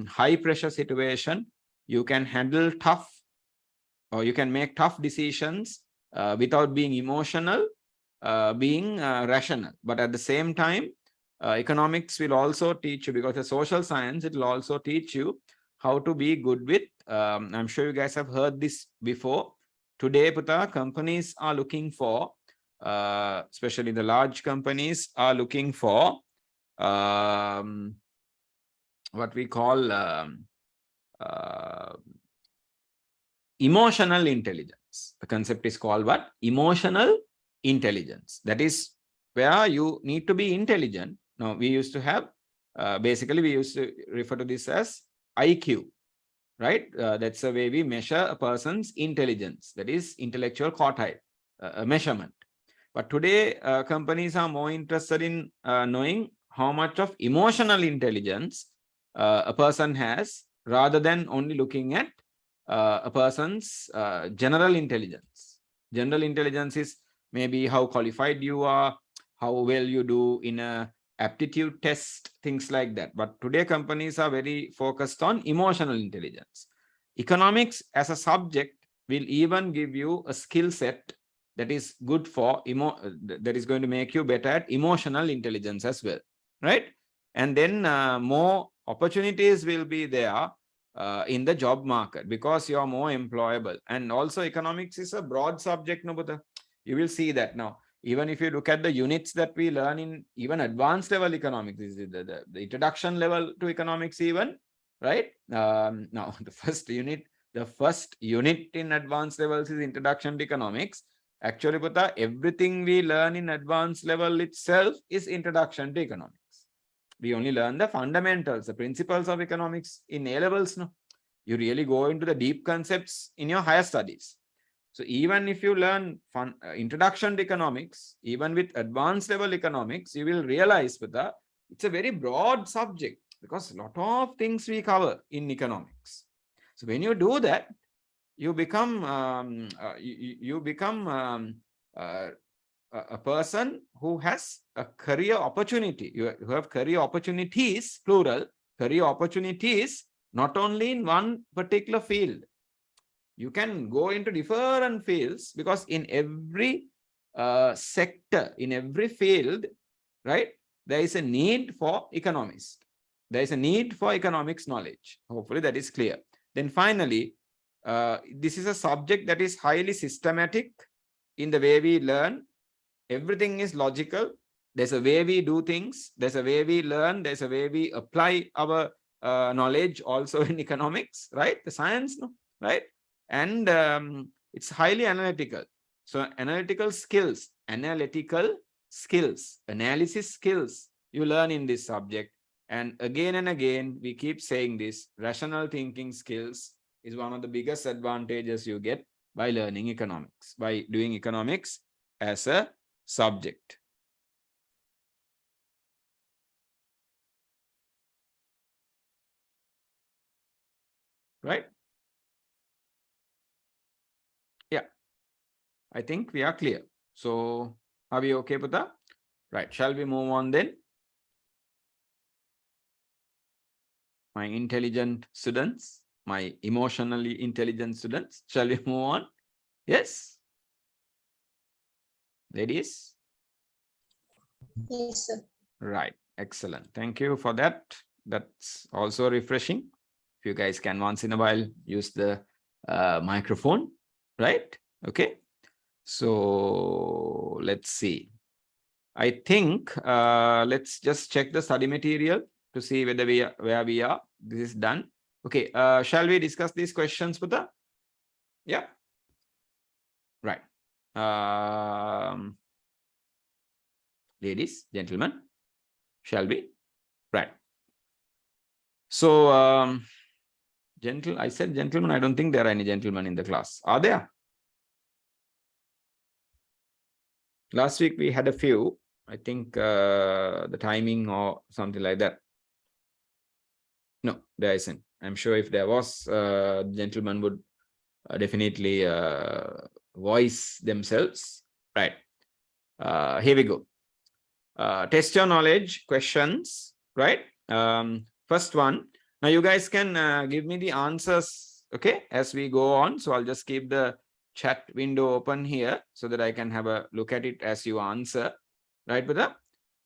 high pressure situation. You can handle tough, or you can make tough decisions without being emotional, being rational. But at the same time, economics will also teach you, because the social science, it will also teach you how to be good with, I'm sure you guys have heard this before. Today, Putta, companies are looking for, especially the large companies are looking for what we call emotional intelligence. The concept is called what? Emotional intelligence. That is where you need to be intelligent. Now, we used to have, basically, we used to refer to this as IQ, right? That's the way we measure a person's intelligence. That is intellectual quartile measurement. But today, companies are more interested in knowing how much of emotional intelligence a person has, rather than only looking at a person's general intelligence. General intelligence is maybe how qualified you are, how well you do in a aptitude test, things like that. But today companies are very focused on emotional intelligence. Economics as a subject will even give you a skill set that is good for that is going to make you better at emotional intelligence as well, right? And then more opportunities will be there in the job market, because you are more employable. And also economics is a broad subject, no, but you will see that now. Even if you look at the units that we learn in even advanced level economics, this is the introduction level to economics even, right? Now, the first unit in advanced levels is introduction to economics. Actually, Putta, everything we learn in advanced level itself is introduction to economics. We only learn the fundamentals, the principles of economics in A levels. No, you really go into the deep concepts in your higher studies. So even if you learn introduction to economics, even with advanced level economics, you will realize that it's a very broad subject, because a lot of things we cover in economics. So when you do that, you become a person who has a career opportunity. You have career opportunities, plural, career opportunities, not only in one particular field. You can go into different fields, because in every sector, in every field, right, there is a need for economists. There is a need for economics knowledge. Hopefully that is clear. Then finally, this is a subject that is highly systematic in the way we learn. Everything is logical. There's a way we do things. There's a way we learn. There's a way we apply our knowledge also in economics, right? The science, no? Right? And it's highly analytical. So analysis skills you learn in this subject. And again, we keep saying this, rational thinking skills is one of the biggest advantages you get by learning economics, by doing economics as a subject. Right? Yeah, I think we are clear. So are we okay with that? Right, shall we move on then? My intelligent students, my emotionally intelligent students, shall we move on? Yes? Ladies? Yes, sir. Right, excellent. Thank you for that. That's also refreshing. If you guys can once in a while use the microphone, right? Okay. So let's see. I think let's just check the study material to see whether where we are. This is done. Okay, shall we discuss these questions, Putta? Yeah. Right. Ladies, gentlemen, shall we? Right. So, I said gentlemen, I don't think there are any gentlemen in the class. Are there? Last week we had a few. I think the timing or something like that. No, there isn't. I'm sure if there was, gentlemen would definitely voice themselves. Right. Here we go. Test your knowledge questions, right? First one. Now you guys can give me the answers, okay, as we go on. So I'll just keep the chat window open here so that I can have a look at it as you answer. Right, Buddha?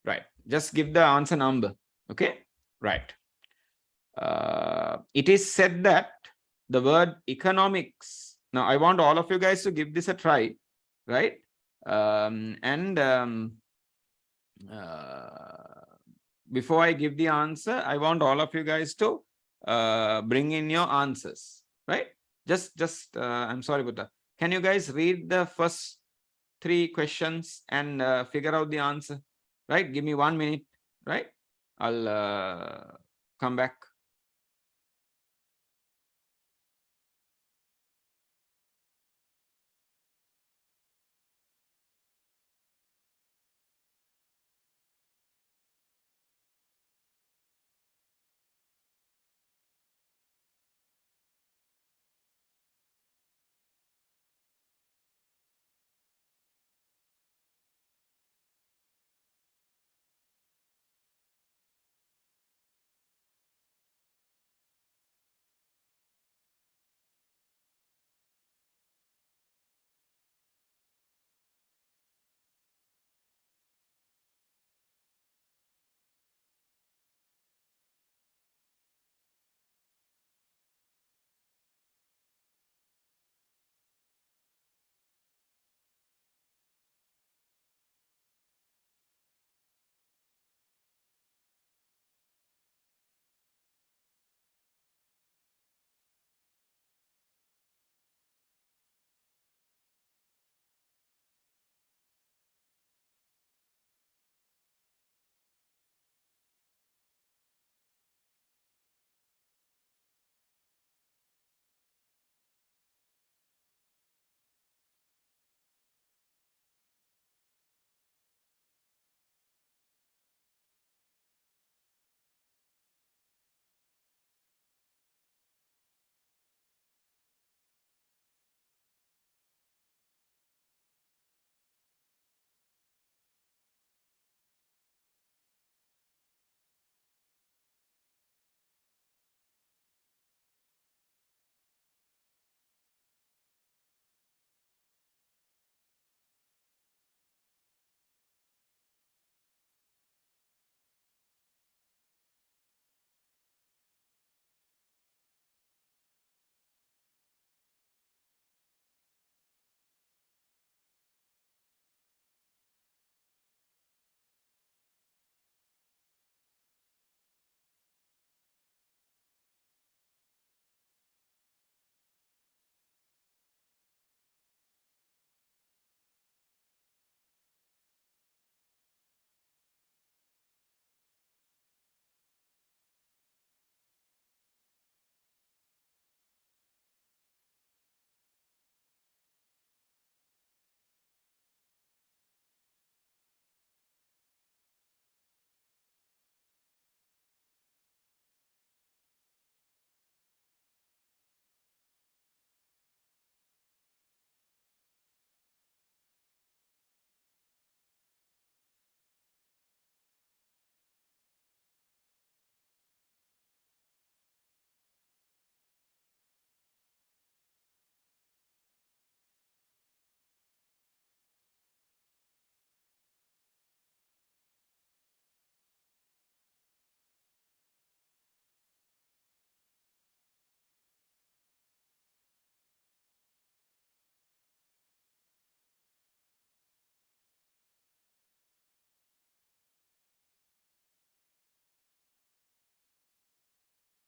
Right. Just give the answer number. Okay. Right. It is said that the word economics. Now I want all of you guys to give this a try. Right. Before I give the answer, I want all of you guys to bring in your answers. Right. I'm sorry, Buddha. Can you guys read the first 3 questions and figure out the answer? Right. Give me 1 minute. Right. I'll come back.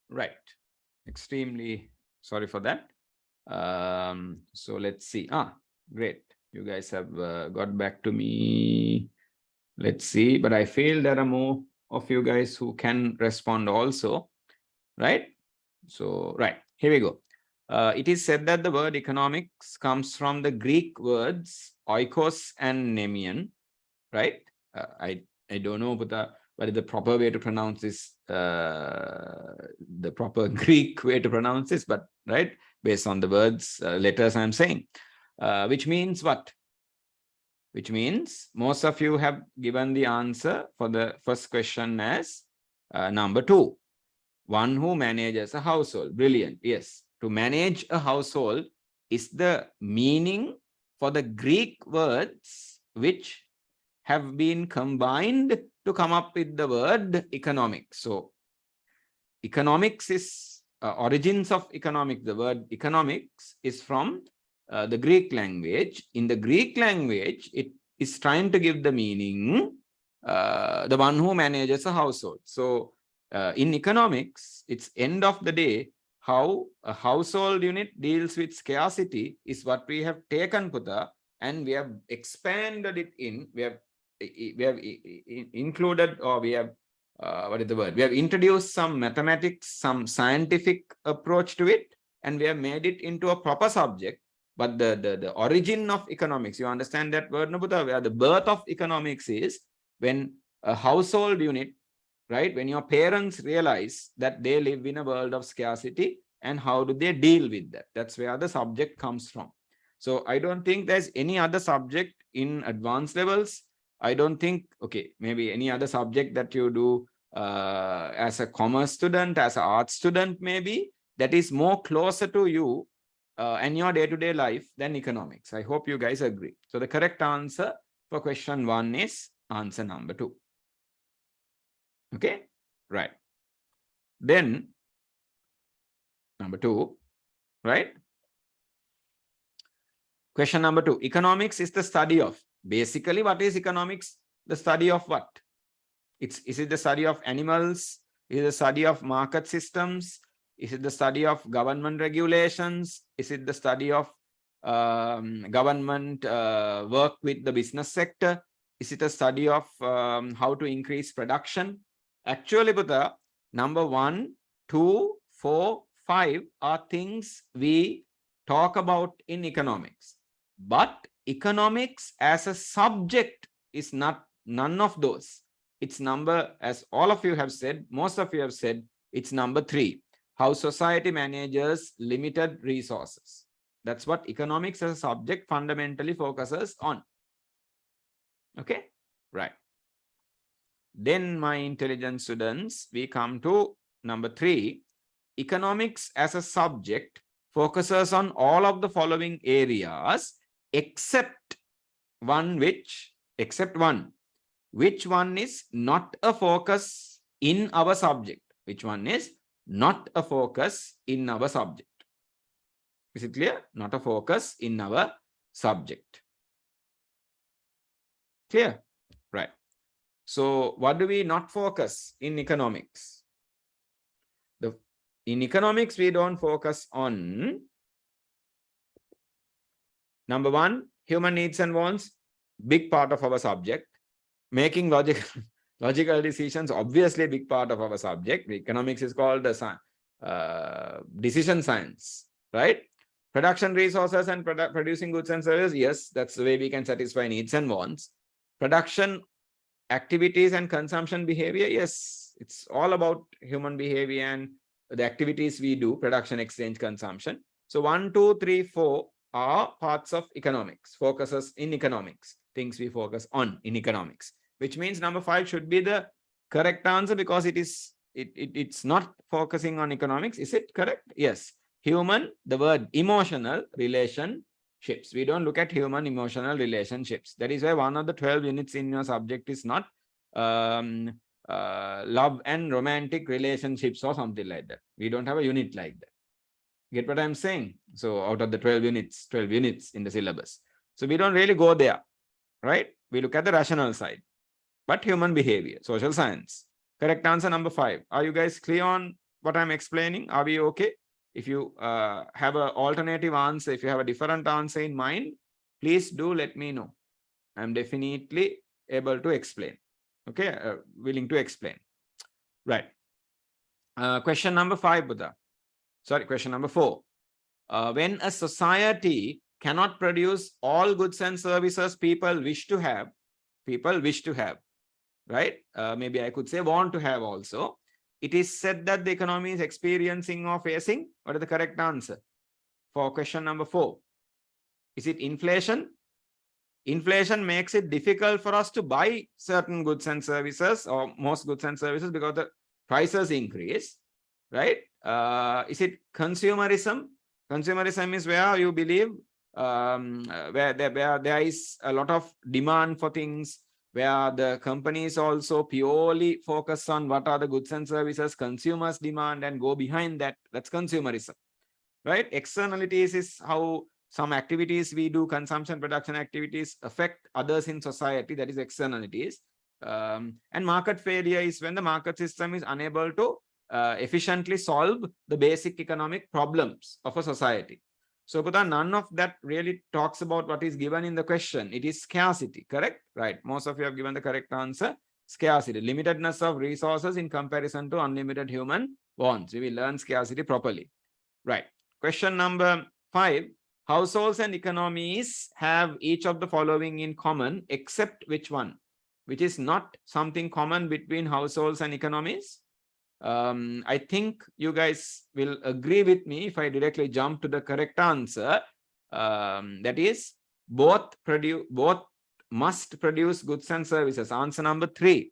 Right. Extremely sorry for that. So let's see. Great. You guys have got back to me. Let's see. But I feel there are more of you guys who can respond also. Right. So, right. Here we go. It is said that the word economics comes from the Greek words oikos and nemion. Right. I don't know, but what is the proper way to pronounce this, the proper Greek way to pronounce this, but right, based on the words, letters I'm saying, which means what? Which means most of you have given the answer for the first question as number 2, one who manages a household. Brilliant. Yes, to manage a household is the meaning for the Greek words which have been combined to come up with the word economics. So economics is origins of economics. The word economics is from the Greek language. In the Greek language, it is trying to give the meaning, the one who manages a household. So in economics, it's end of the day, how a household unit deals with scarcity is what we have taken, Putta, and we have expanded it in, we have included, or we have what is the word? We have introduced some mathematics, some scientific approach to it, and we have made it into a proper subject. But the origin of economics, you understand that word, Nabuta, where the birth of economics is when a household unit, right? When your parents realize that they live in a world of scarcity, and how do they deal with that? That's where the subject comes from. So I don't think there's any other subject in advanced levels. I don't think, okay, maybe any other subject that you do as a commerce student, as an art student, maybe, that is more closer to you and your day-to-day life than economics. I hope you guys agree. So the correct answer for question 1 is answer number 2. Okay, right. Then number 2, right? Question number 2, economics is the study of. Basically, what is economics? The study of what? Is it the study of animals? Is it the study of market systems? Is it the study of government regulations? Is it the study of government work with the business sector? Is it a study of how to increase production? Actually, Buddha, number 1, 2, 4, 5 are things we talk about in economics. But economics as a subject is none of those. It's number, as all of you have said, most of you have said, it's number 3, how society manages limited resources. That's what economics as a subject fundamentally focuses on. Okay, right. Then, my intelligent students, we come to number 3. Economics as a subject focuses on all of the following areas except one, which one is not a focus in our subject? Which one is not a focus in our subject? Is it clear? Not a focus in our subject. Clear? Right. So what do we not focus in economics? In economics, we don't focus on number 1, human needs and wants, big part of our subject. Making logical decisions, obviously a big part of our subject. Economics is called decision science, right? Production resources and producing goods and services, yes, that's the way we can satisfy needs and wants. Production activities and consumption behavior, yes, it's all about human behavior and the activities we do, production, exchange, consumption. So 1, 2, 3, 4 are parts of economics, focuses in economics, things we focus on in economics, which means number 5 should be the correct answer, because it's not focusing on economics. Is it correct? Yes. Human, the word emotional relationships. We don't look at human emotional relationships. That is why one of the 12 units in your subject is not love and romantic relationships or something like that. We don't have a unit like that. Get what I'm saying? So out of the 12 units in the syllabus. So we don't really go there, right? We look at the rational side. But human behavior, social science. Correct answer number 5. Are you guys clear on what I'm explaining? Are we okay? If you have an alternative answer, if you have a different answer in mind, please do let me know. I'm definitely able to explain. Okay, willing to explain. Right. Question number 5, Buddha. Sorry, question number 4. When a society cannot produce all goods and services people wish to have, right? Maybe I could say want to have also. It is said that the economy is experiencing or facing. What is the correct answer for question number 4? Is it inflation? Inflation makes it difficult for us to buy certain goods and services, or most goods and services, because the prices increase, right? Is it consumerism? Consumerism is where you believe where there is a lot of demand for things, where the companies also purely focus on what are the goods and services consumers demand and go behind that. That's consumerism, right? Externalities is how some activities we do, consumption, production activities, affect others in society. That is externalities. And market failure is when the market system is unable to efficiently solve the basic economic problems of a society. So, Putha, none of that really talks about what is given in the question. It is scarcity, correct? Right. Most of you have given the correct answer. Scarcity, limitedness of resources in comparison to unlimited human wants. We will learn scarcity properly. Right. Question number 5. Households and economies have each of the following in common, except which one? Which is not something common between households and economies? I think you guys will agree with me if I directly jump to the correct answer. That is, both must produce goods and services. Answer number 3.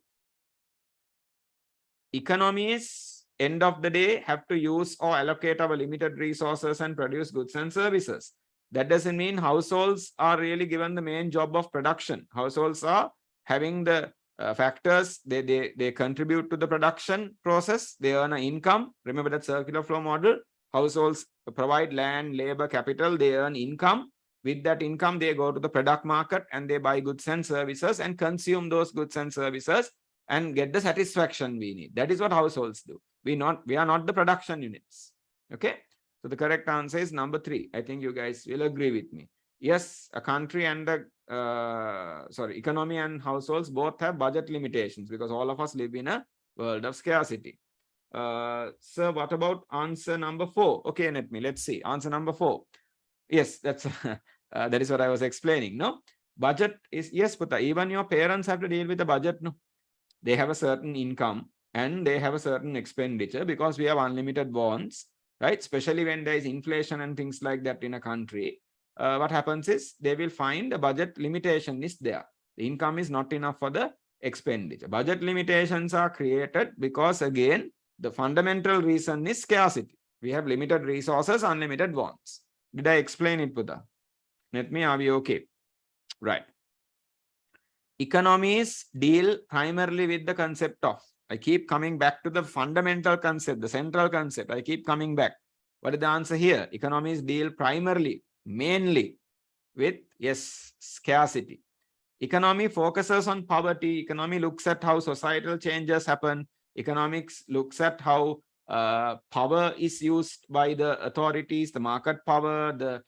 Economies, end of the day, have to use or allocate our limited resources and produce goods and services. That doesn't mean households are really given the main job of production. Households are having the factors, they contribute to the production process, they earn an income. Remember that circular flow model. Households provide land, labor, capital, they earn income. With that income, they go to the product market and they buy goods and services and consume those goods and services and get the satisfaction we need. That is what households do. We are not the production units. Okay. So the correct answer is number 3. I think you guys will agree with me. Yes, a country and the economy and households both have budget limitations because all of us live in a world of scarcity. So what about answer number 4? Okay, let's see. Answer number 4. Yes, that's that is what I was explaining. No, budget is, yes, Putta, even your parents have to deal with the budget. No, they have a certain income and they have a certain expenditure because we have unlimited bonds, right? Especially when there is inflation and things like that in a country. What happens is they will find the budget limitation is there. The income is not enough for the expenditure. Budget limitations are created because, again, the fundamental reason is scarcity. We have limited resources, unlimited bonds. Did I explain it, Buddha? Let me, are we okay? Right. Economies deal primarily with the concept of, I keep coming back to the fundamental concept, the central concept. I keep coming back. What is the answer here? Economies deal primarily, mainly with, yes, scarcity. Economy focuses on poverty. Economy looks at how societal changes happen. Economics looks at how power is used by the authorities, the market power, the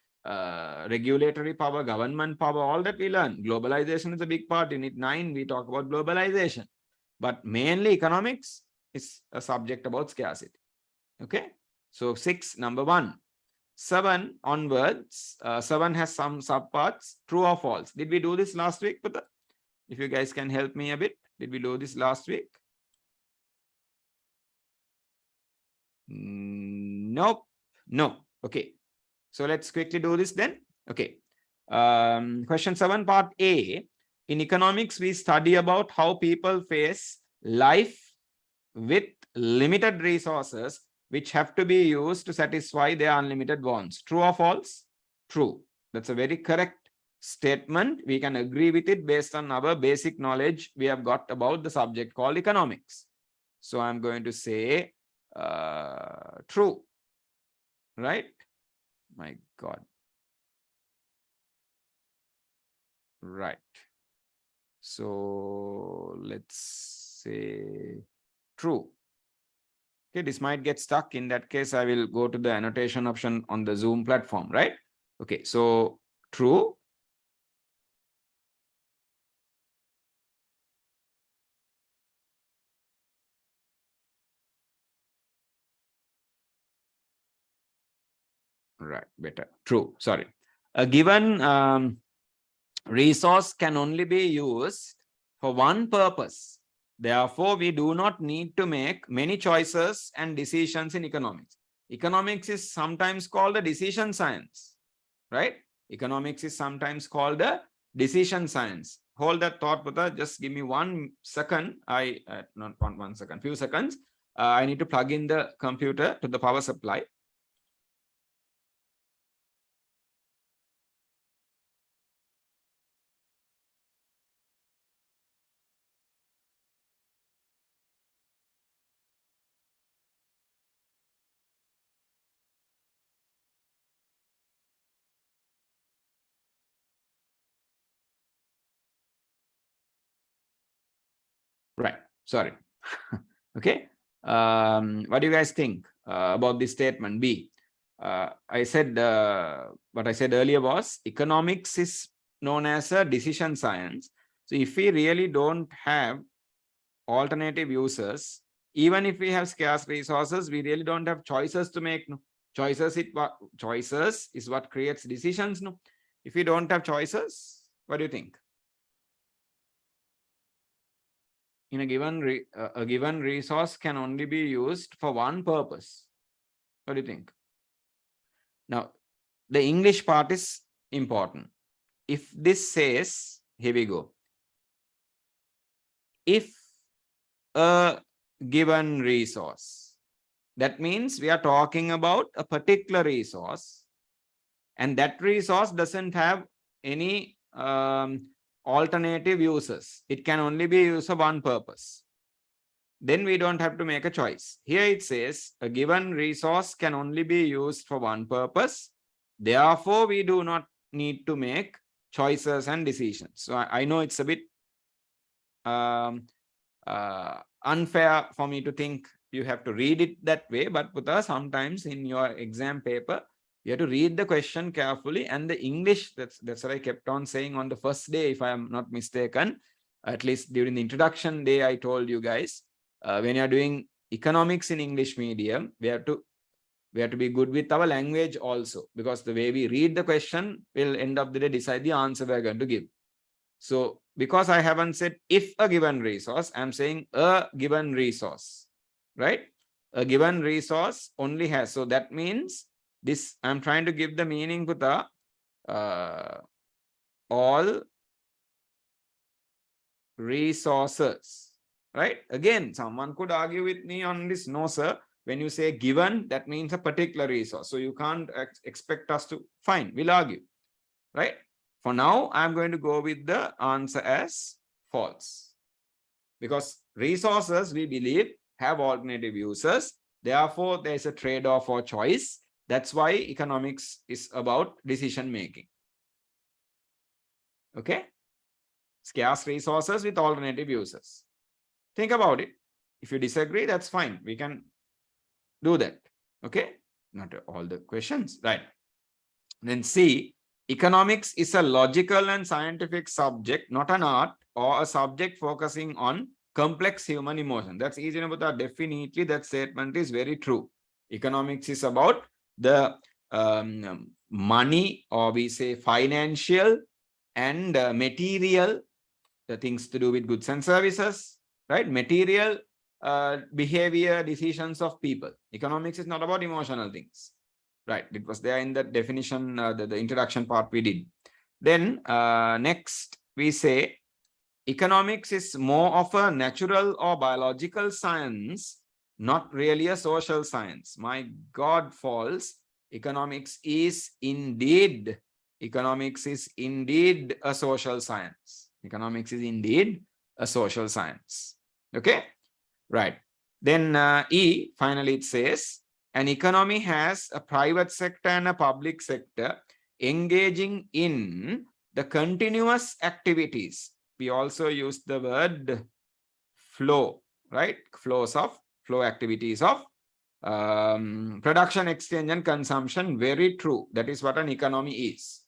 regulatory power, government power, all that we learn. Globalization is a big part. In it 9, we talk about globalization. But mainly economics is a subject about scarcity. Okay. So 6, number 1. 7 onwards, 7 has some subparts, true or false. Did we do this last week? If you guys can help me a bit. Did we do this last week? Nope. No. Okay. So let's quickly do this then. Okay. Question 7, part A. In economics, we study about how people face life with limited resources which have to be used to satisfy their unlimited wants. True or false? True. That's a very correct statement. We can agree with it based on our basic knowledge we have got about the subject called economics. So I'm going to say true. Right? My God. Right. So let's say true. Okay, this might get stuck. In that case, I will go to the annotation option on the Zoom platform, right? Okay, so true. Right, better. True, sorry. A given resource can only be used for one purpose. Therefore, we do not need to make many choices and decisions in economics. Economics is sometimes called a decision science, right? Economics is sometimes called a decision science. Hold that thought, Putta. Just give me 1 second. Not one second, few seconds. I need to plug in the computer to the power supply. Right. Sorry. Okay. What do you guys think about this statement B? I said what I said earlier was economics is known as a decision science. So if we really don't have alternative uses, even if we have scarce resources, we really don't have choices to make. No? Choices is what creates decisions. No? If we don't have choices, what do you think? In a given resource can only be used for one purpose. What do you think? Now, the English part is important. If this says, here we go. If a given resource, that means we are talking about a particular resource, and that resource doesn't have any alternative uses. It can only be used for one purpose. Then we don't have to make a choice. Here it says a given resource can only be used for one purpose. Therefore, we do not need to make choices and decisions. So I know it's a bit unfair for me to think you have to read it that way, but Putta, sometimes in your exam paper, you have to read the question carefully, and the English, that's what I kept on saying on the first day, if I am not mistaken, at least during the introduction day, I told you guys, when you are doing economics in English medium, we have to be good with our language also, because the way we read the question will end up the day decide the answer we are going to give. So because I haven't said if a given resource, I'm saying a given resource, right? A given resource only has. So that means this, I'm trying to give the meaning to the all resources, right? Again, someone could argue with me on this. No, sir. When you say given, that means a particular resource. So you can't expect us to, fine, we'll argue, right? For now, I'm going to go with the answer as false. Because resources, we believe, have alternative uses. Therefore, there's a trade-off or choice. That's why economics is about decision making. Okay? Scarce resources with alternative uses. Think about it. If you disagree, that's fine. We can do that. Okay? Not all the questions, right? Then C, economics is a logical and scientific subject, not an art or a subject focusing on complex human emotion. That's easy enough, but definitely that statement is very true. Economics is about the money, or we say financial and material, the things to do with goods and services, right? Material behavior decisions of people. Economics is not about emotional things. Right, it was there in the definition, the introduction part we did. Then next we say economics is more of a natural or biological science, not really a social science. My God, false. Economics is indeed a social science. Economics is indeed a social science. Okay, right. Then E, finally it says, an economy has a private sector and a public sector engaging in the continuous activities. We also use the word flow, right? Flow activities of Production, exchange, and consumption. Very true. That is what an economy is.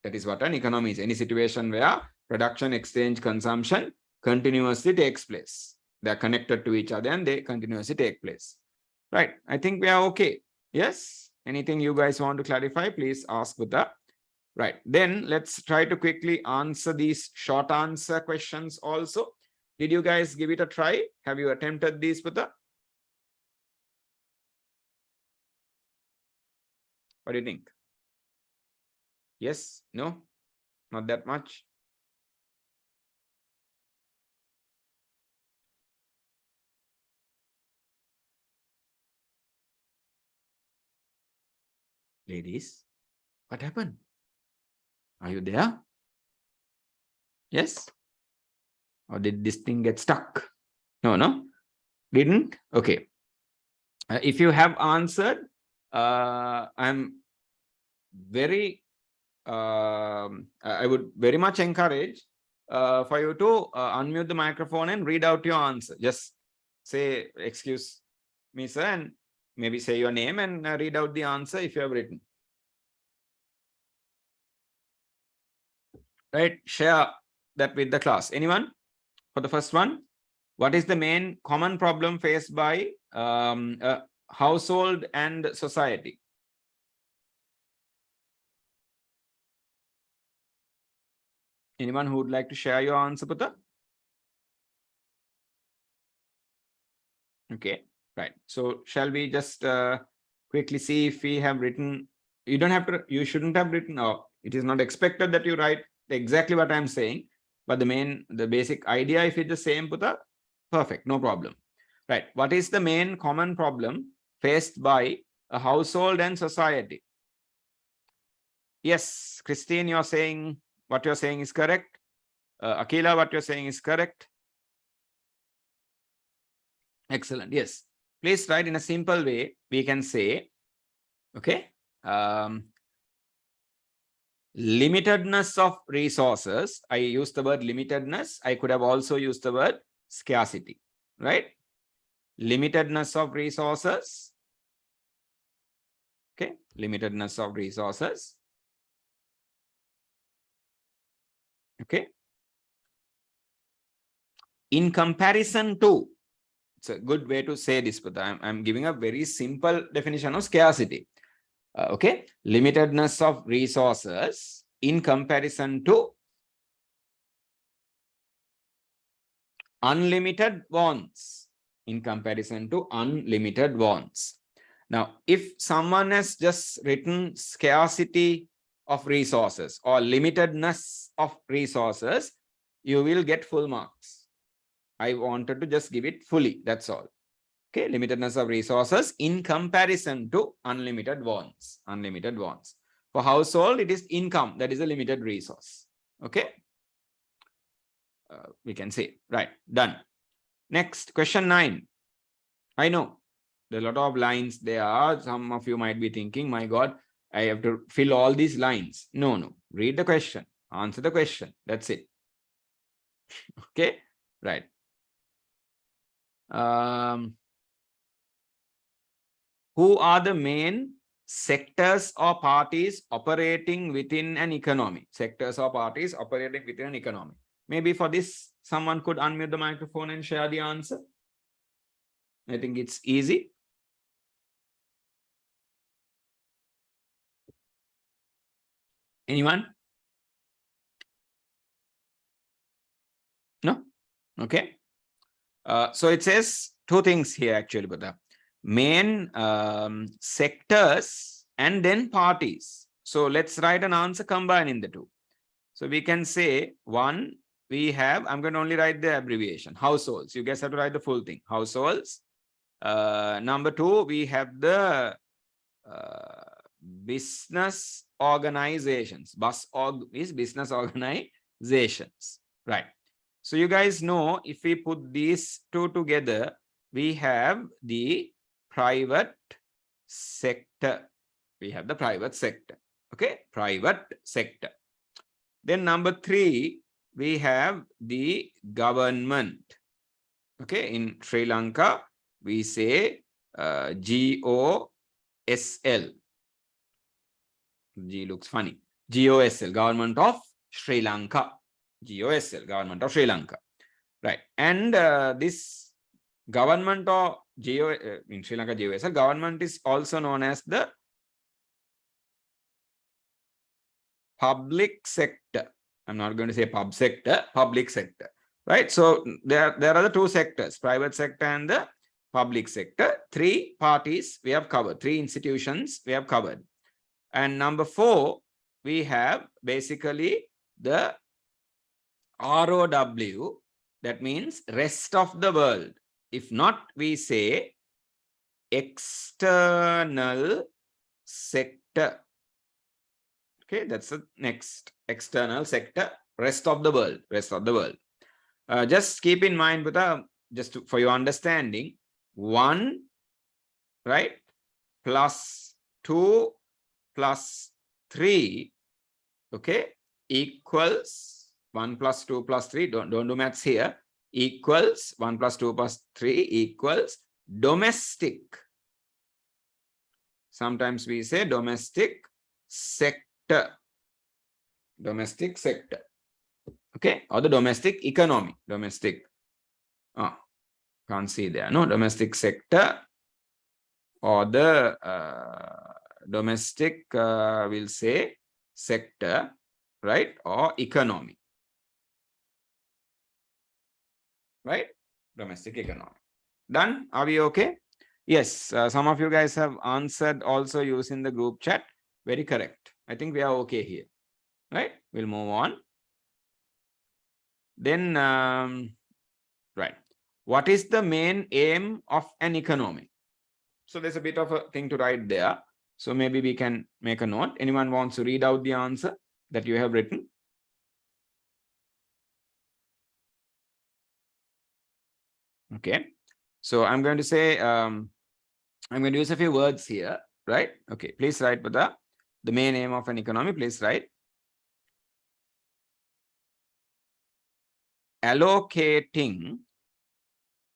That is what an economy is. Any situation where production, exchange, consumption continuously takes place. They are connected to each other and they continuously take place. Right. I think we are okay. Yes. Anything you guys want to clarify, please ask Buddha. Right. Then let's try to quickly answer these short answer questions also. Did you guys give it a try? Have you attempted these, Buddha? What do you think? Yes? No? Not that much? Ladies, what happened? Are you there? Yes? Or did this thing get stuck? No? Didn't? Okay. If you have answered, I'm very, I would very much encourage for you to unmute the microphone and read out your answer. Just say, excuse me, sir, and maybe say your name and read out the answer if you have written. Right? Share that with the class. Anyone? For the first one, what is the main common problem faced by household and society? Anyone who would like to share your answer, Putta? Okay, right. So shall we just quickly see if we have written? You don't have to, you shouldn't have written, or it is not expected that you write exactly what I'm saying, but the basic idea, if it's the same, Putta, perfect, no problem. Right. What is the main common problem faced by a household and society? Yes, Christine, you're saying what you're saying is correct. Akila, what you're saying is correct. Excellent. Yes. Please write in a simple way. We can say, okay, limitedness of resources. I used the word limitedness. I could have also used the word scarcity, right? Limitedness of resources. Okay, limitedness of resources. Okay. In comparison to, it's a good way to say this, but I'm giving a very simple definition of scarcity. Okay, limitedness of resources in comparison to unlimited wants. In comparison to unlimited wants. Now, if someone has just written scarcity of resources or limitedness of resources, you will get full marks. I wanted to just give it fully, that's all. Okay, limitedness of resources in comparison to unlimited wants. Unlimited wants. For household, it is income, that is a limited resource. Okay, we can say, right, done. Next, question 9. I know there are a lot of lines there. Some of you might be thinking, my God, I have to fill all these lines. No. Read the question, answer the question. That's it. Okay, right. Who are the main sectors or parties operating within an economy? Sectors or parties operating within an economy. Maybe for this, someone could unmute the microphone and share the answer. I think it's easy. Anyone? No? Okay. So it says two things here actually, but the main sectors and then parties. So let's write an answer combining the two. So we can say one, we have, I'm going to only write the abbreviation, households. You guys have to write the full thing, households. Number 2, we have the business organizations. BusOrg is business organizations, right? So you guys know, if we put these two together, we have the private sector. We have the private sector. Okay, private sector. Then number 3, we have the government. Okay, in Sri Lanka, we say GOSL. G looks funny. GOSL, Government of Sri Lanka. GOSL, Government of Sri Lanka. Right. And this government of in Sri Lanka, GOSL government is also known as the public sector. I'm not going to say pub sector, public sector. Right. So there are the two sectors, private sector and the public sector. Three parties we have covered, three institutions we have covered. And number 4, we have basically the ROW, that means rest of the world. If not, we say external sector. Okay, that's the next external sector, rest of the world, rest of the world. Just keep in mind, just for your understanding, 1, right, plus 2 plus 3, okay, equals 1 plus 2 plus 3, don't do maths here, equals 1 plus 2 plus 3 equals domestic. Sometimes we say domestic sector, domestic sector, okay, or the domestic economy, domestic, can't see there, no, domestic sector, or the domestic, we'll say sector, right, or economy, right, domestic economy. Done? Are we okay? Yes, some of you guys have answered also using the group chat. Very correct. I think we are okay here, right? We'll move on. Then, right. What is the main aim of an economy? So there's a bit of a thing to write there. So maybe we can make a note. Anyone wants to read out the answer that you have written? Okay. So I'm going to say, I'm going to use a few words here, right? Okay. Please write the main aim of an economy. Please write. Allocating,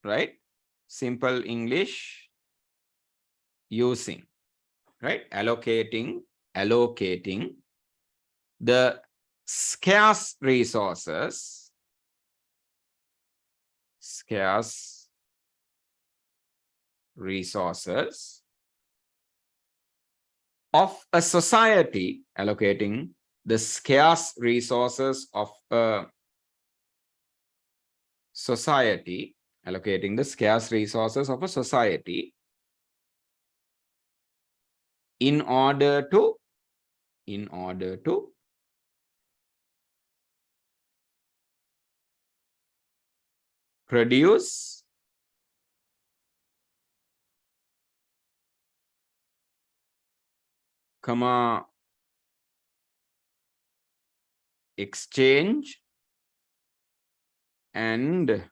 right? Simple English, using, right? Allocating the scarce resources, of a society, allocating the scarce resources of a society, allocating the scarce resources of a society in order to produce exchange and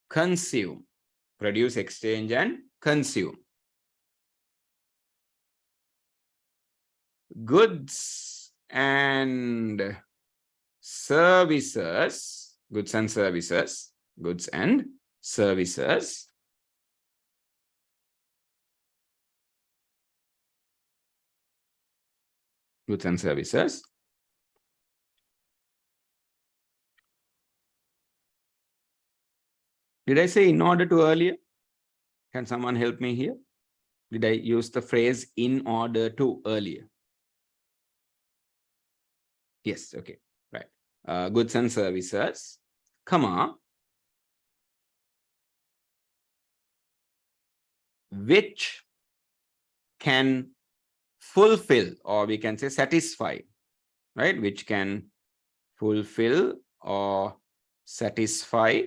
consume, produce, exchange and consume goods and services, goods and services Did I say in order to earlier? Can someone help me here? Did I use the phrase in order to earlier? Yes, okay, right. Goods and services, which can fulfill, or we can say satisfy, right? Which can fulfill or satisfy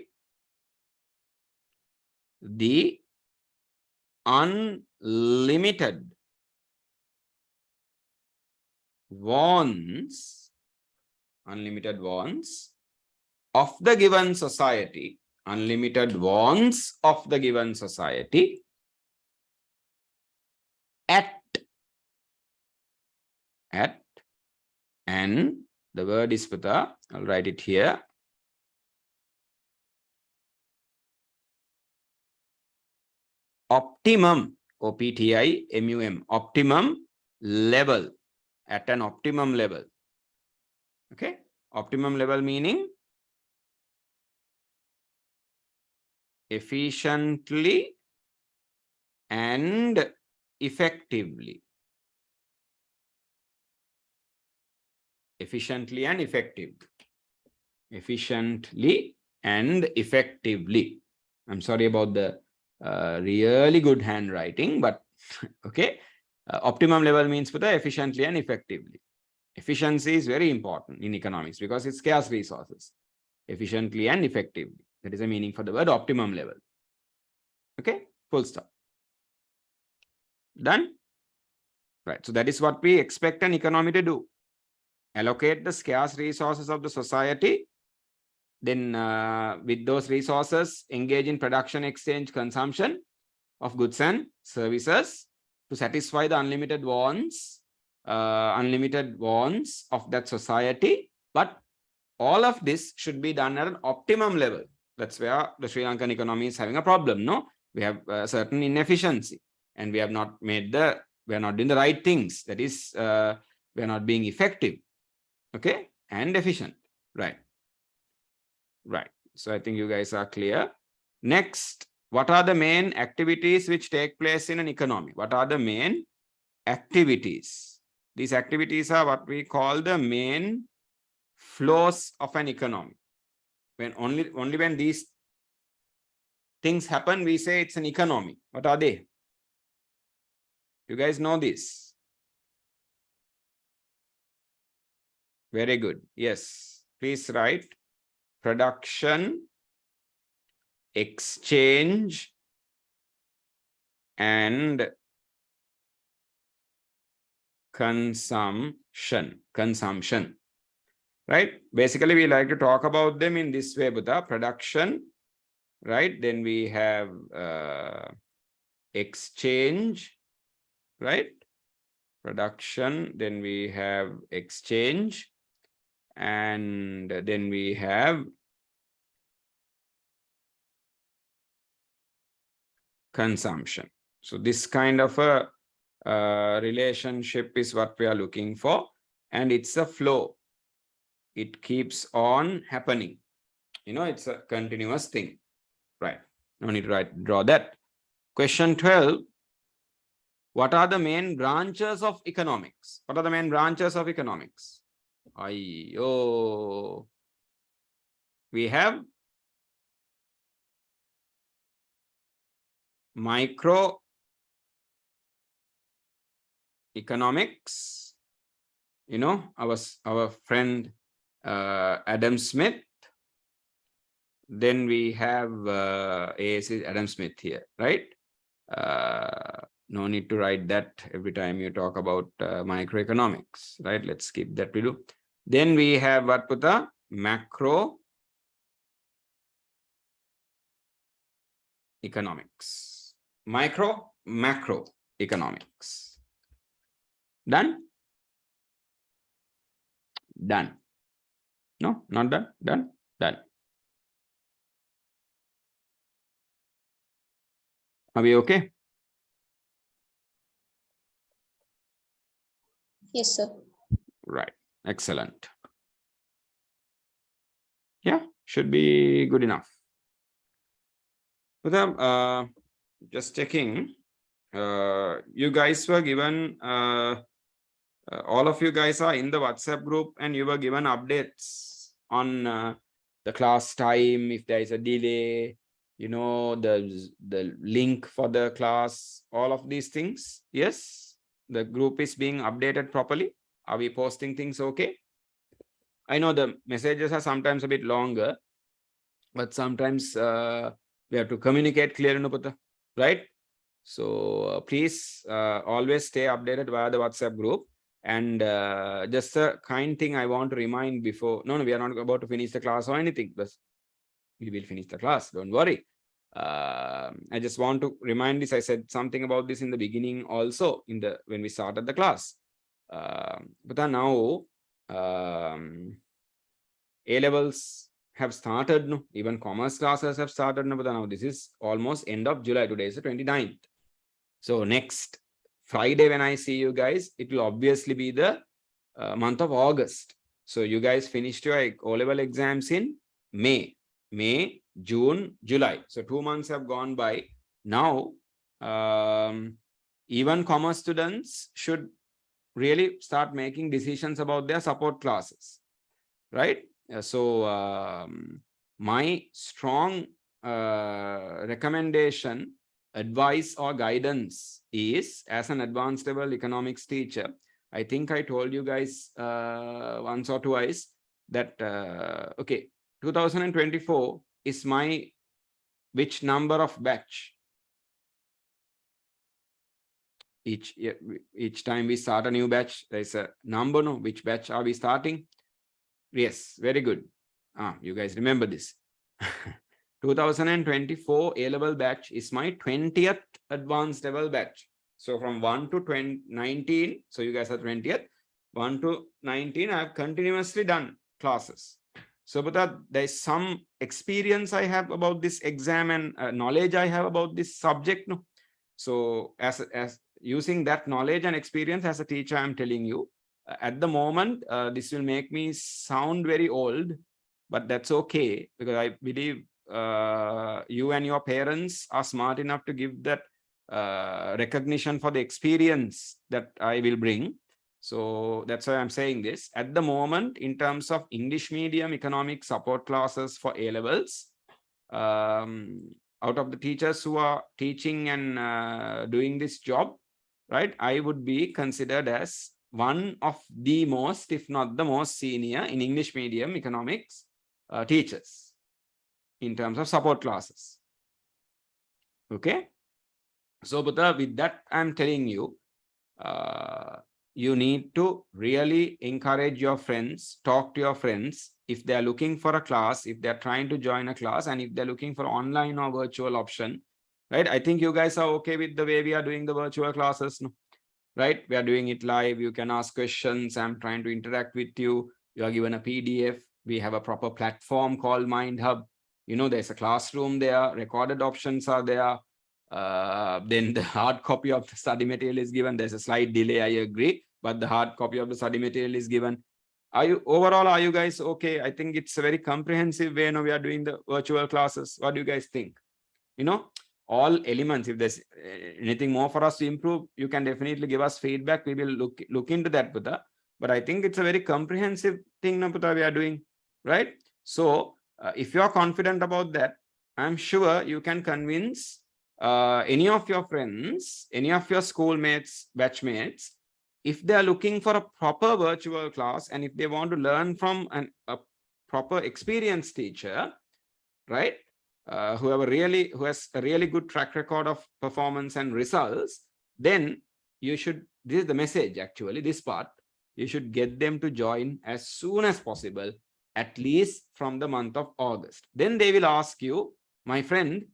the unlimited wants of the given society, at, and the word is I'll write it here, optimum, OPTIMUM, optimum level, at an optimum level. Okay, optimum level meaning efficiently and effectively. Efficiently and effectively. Efficiently and effectively. I'm sorry about the really good handwriting, but okay. Optimum level means for the efficiently and effectively. Efficiency is very important in economics because it's scarce resources. Efficiently and effectively. That is the meaning for the word optimum level. Okay, full stop. Done? Right. So that is what we expect an economy to do. Allocate the scarce resources of the society. Then with those resources, engage in production, exchange, consumption of goods and services to satisfy the unlimited wants of that society. But all of this should be done at an optimum level. That's where the Sri Lankan economy is having a problem. No, we have a certain inefficiency, and we have not made we are not doing the right things. That is, we are not being effective, okay, and efficient. Right. Right. So I think you guys are clear. Next, what are the main activities which take place in an economy? What are the main activities? These activities are what we call the main flows of an economy. When only when these things happen, we say it's an economy. What are they? You guys know this? Very good. Yes. Please write production, exchange, and consumption. Right? Basically, we like to talk about them in this way, Buddha. Production, right? Then we have exchange, right? Production, then we have exchange, and then we have consumption. So this kind of a relationship is what we are looking for, and it's a flow. It keeps on happening. You know, it's a continuous thing, right? No need to draw that. Question 12. What are the main branches of economics? What are the main branches of economics? We have micro economics, you know, our friend Adam Smith. Then we have Adam Smith here, right? No need to write that every time you talk about microeconomics, right? Let's skip that we do. Then we have what Putta? Macro economics. Macro economics. Done? Done. No, not done. Done. Done. Are we okay? Yes, sir. Right. Excellent. Yeah, should be good enough. But just checking. You guys were given all of you guys are in the WhatsApp group, and you were given updates on the class time, if there is a delay, you know, the link for the class, all of these things. Yes, the group is being updated properly. Are we posting things okay? I know the messages are sometimes a bit longer, but sometimes we have to communicate clearly, right? So please always stay updated via the WhatsApp group. And just a kind thing I want to remind before, no, we are not about to finish the class or anything, but we will finish the class, don't worry. I just want to remind this. I said something about this in the beginning also, when we started the class. But now A-levels have started. No? Even commerce classes have started. No? But now this is almost end of July. Today is the 29th. So next Friday when I see you guys, it will obviously be the month of August. So you guys finished your O-level exams in May, June, July. So 2 months have gone by. Now, even commerce students should really start making decisions about their support classes, right? So my strong recommendation, advice or guidance is, as an advanced level economics teacher, I think I told you guys once or twice that, okay, 2024 is my which number of batch? Each time we start a new batch, there's a number, no? Which batch are we starting? Yes, very good. You guys remember this. 2024 A-level batch is my 20th advanced level batch. So from 1 to 19, so you guys are 20th, 1 to 19, I have continuously done classes. So but there's some experience I have about this exam and knowledge I have about this subject. No? So as using that knowledge and experience as a teacher, I'm telling you, at the moment, this will make me sound very old, but that's okay, because I believe you and your parents are smart enough to give that recognition for the experience that I will bring. So that's why I'm saying this. At the moment, in terms of English medium economic support classes for A-levels, out of the teachers who are teaching and doing this job, right, I would be considered as one of the most, if not the most senior in English medium economics teachers in terms of support classes. Okay. So, but with that, I'm telling you, you need to really encourage your friends, talk to your friends. If they're looking for a class, if they're trying to join a class, and if they're looking for online or virtual option, right? I think you guys are okay with the way we are doing the virtual classes, no? Right? We are doing it live. You can ask questions. I'm trying to interact with you. You are given a PDF. We have a proper platform called Mind-Hub. You know, there's a classroom there. Recorded options are there. Then the hard copy of the study material is given. There's a slight delay, I agree, but the hard copy of the study material is given. Are you guys okay? I think it's a very comprehensive way. Now we are doing the virtual classes. What do you guys think? You know, all elements, if there's anything more for us to improve, you can definitely give us feedback. We will look into that, Putha. But I think it's a very comprehensive thing, Putha, we are doing, right? So if you are confident about that, I'm sure you can convince any of your friends, any of your schoolmates, batchmates, if they are looking for a proper virtual class and if they want to learn from a proper experienced teacher, right? Who has a really good track record of performance and results, then you should, this is the message actually, this part, you should get them to join as soon as possible, at least from the month of August. Then they will ask you, my friend,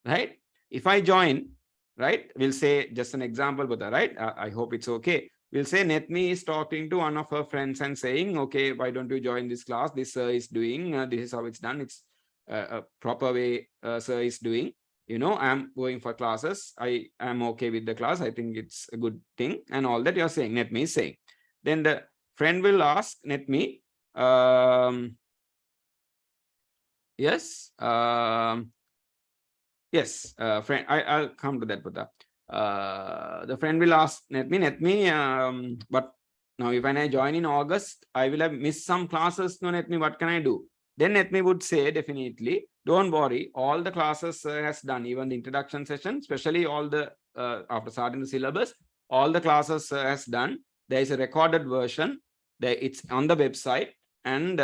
right? If I join, right, we'll say, just an example, but right, I hope it's okay. We'll say Netmi is talking to one of her friends and saying, okay, why don't you join this class? This is doing, this is how it's done. It's a proper way sir is doing. You know, I'm going for classes. I am okay with the class. I think it's a good thing. And all that you're saying, Netmi is saying. Then the friend will ask Netmi, yes, yes, friend, I'll come to that, Putha. The friend will ask Netmi, but now if I join in August, I will have missed some classes. No, Netmi, what can I do? Then Netmi would say, definitely, don't worry, all the classes has done, even the introduction session, especially all the, after starting the syllabus, all the classes has done. There is a recorded version, it's on the website, and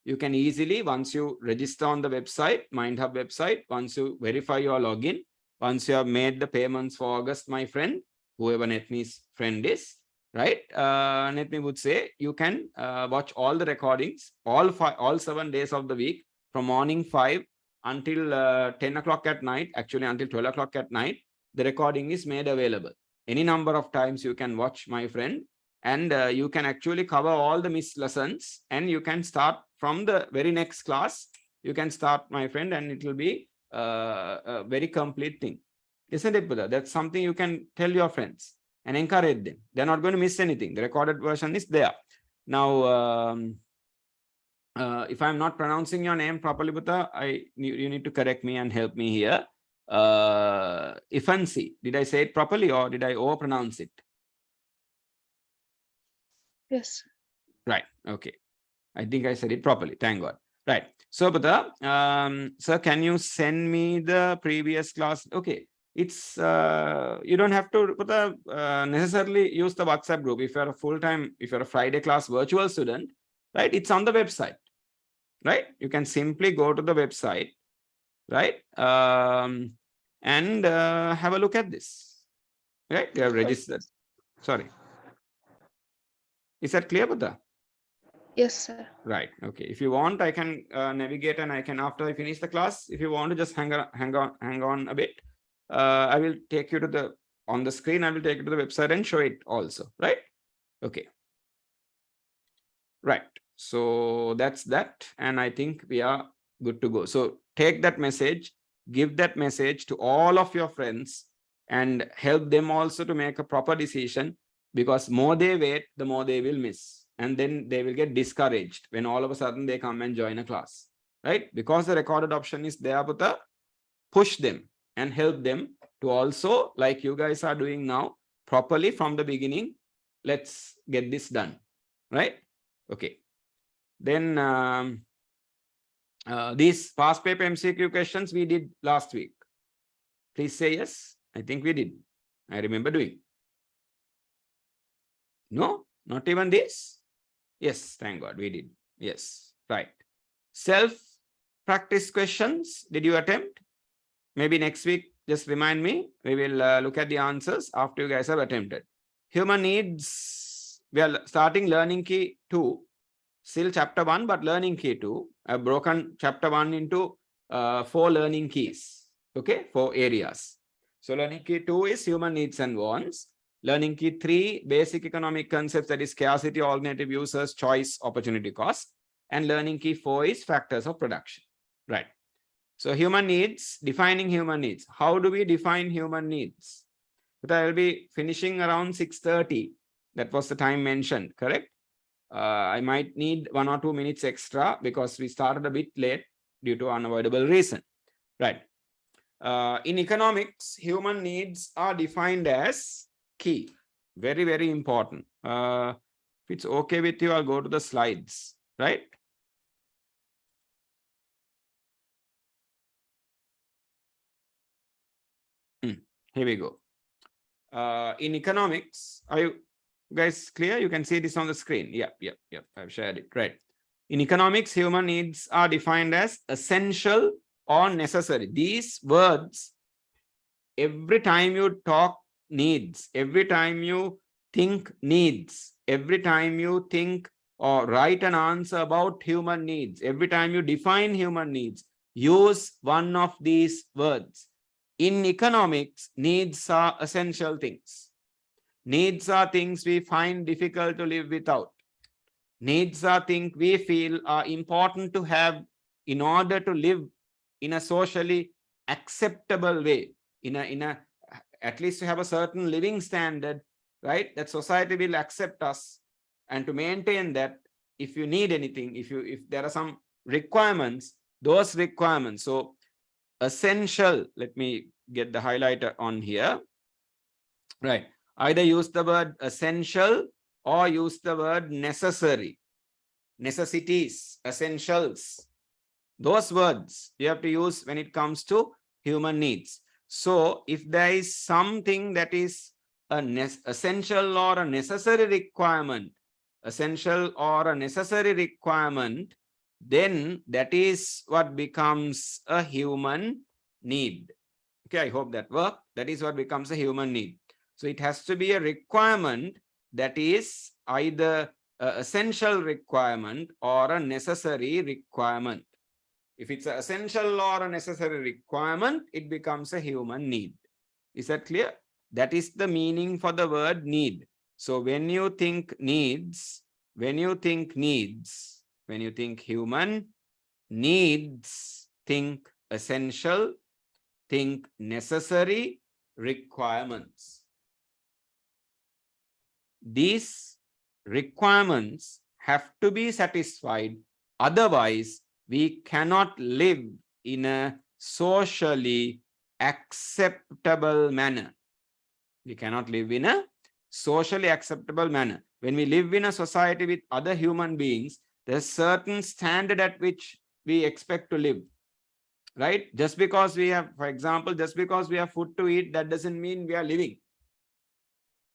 you can easily, once you register on the website, Mind-Hub website, once you verify your login, once you have made the payments for August, my friend, whoever Netmi's friend is, right? Netmi would say you can watch all the recordings, all 7 days of the week, from morning 5 until 10 o'clock at night, actually until 12 o'clock at night. The recording is made available. Any number of times you can watch, my friend, and you can actually cover all the missed lessons, and you can start from the very next class, you can start, my friend, and it will be a very complete thing. Isn't it, Buddha? That's something you can tell your friends and encourage them. They're not going to miss anything. The recorded version is there. Now, if I'm not pronouncing your name properly, Buddha, you need to correct me and help me here. Ifansi, did I say it properly or did I overpronounce it? Yes. Right. Okay. I think I said it properly. Thank God. Right. So, Buddha, sir, can you send me the previous class? Okay. It's you don't have to necessarily use the WhatsApp group. If you're a full-time, if you're a Friday class virtual student, right? It's on the website, right? You can simply go to the website, right? And have a look at this, right? You have registered. Sorry. Is that clear, Buddha? Yes, sir. Right. Okay. If you want, I can navigate and I can, after I finish the class, if you want to just hang on a bit, I will take you to the, on the screen, I will take you to the website and show it also. Right. Okay. Right. So that's that. And I think we are good to go. So take that message, give that message to all of your friends and help them also to make a proper decision, because more they wait, the more they will miss. And then they will get discouraged when all of a sudden they come and join a class, right? Because the recorded option is there, but push them and help them to also, like you guys are doing now, properly from the beginning. Let's get this done, right? Okay. Then these past paper MCQ questions we did last week. Please say yes. I think we did. I remember doing. No, not even this. Yes, thank God we did. Yes, right. Self-practice questions, did you attempt? Maybe next week, just remind me. We will look at the answers after you guys have attempted. Human needs, we are starting learning key 2. Still chapter 1, but learning key 2. I've broken chapter 1 into 4 learning keys. Okay, 4 areas. So learning key 2 is human needs and wants. Learning key 3, basic economic concepts, that is scarcity, alternative users, choice, opportunity cost. And learning key 4 is factors of production. Right. So human needs, defining human needs. How do we define human needs? But I will be finishing around 6:30. That was the time mentioned, correct? I might need 1 or 2 minutes extra because we started a bit late due to unavoidable reason. Right. In economics, human needs are defined as key. Very, very important. If it's okay with you, I'll go to the slides, right? Here we go. In economics, are you guys clear? You can see this on the screen. Yep. I've shared it, right? In economics, human needs are defined as essential or necessary. These words, every time you talk needs, every time you think needs, every time you think or write an answer about human needs, every time you define human needs, use one of these words. In economics, needs are essential things. Needs are things we find difficult to live without. Needs are things we feel are important to have in order to live in a socially acceptable way, at least to have a certain living standard, right? That society will accept us. And to maintain that, if you need anything, if there are some requirements, those requirements. So essential, let me get the highlighter on here, right? Either use the word essential or use the word necessary. Necessities, essentials. Those words you have to use when it comes to human needs. So if there is something that is an essential or a necessary requirement, essential or a necessary requirement, then that is what becomes a human need. Okay, I hope that worked. That is what becomes a human need. So it has to be a requirement that is either an essential requirement or a necessary requirement. If it's an essential or a necessary requirement, it becomes a human need. Is that clear? That is the meaning for the word need. So when you think needs, When you think human needs, think essential, think necessary requirements. These requirements have to be satisfied. Otherwise, we cannot live in a socially acceptable manner. We cannot live in a socially acceptable manner. When we live in a society with other human beings, there's a certain standard at which we expect to live. Right? Just because we have, for example, just because we have food to eat, that doesn't mean we are living.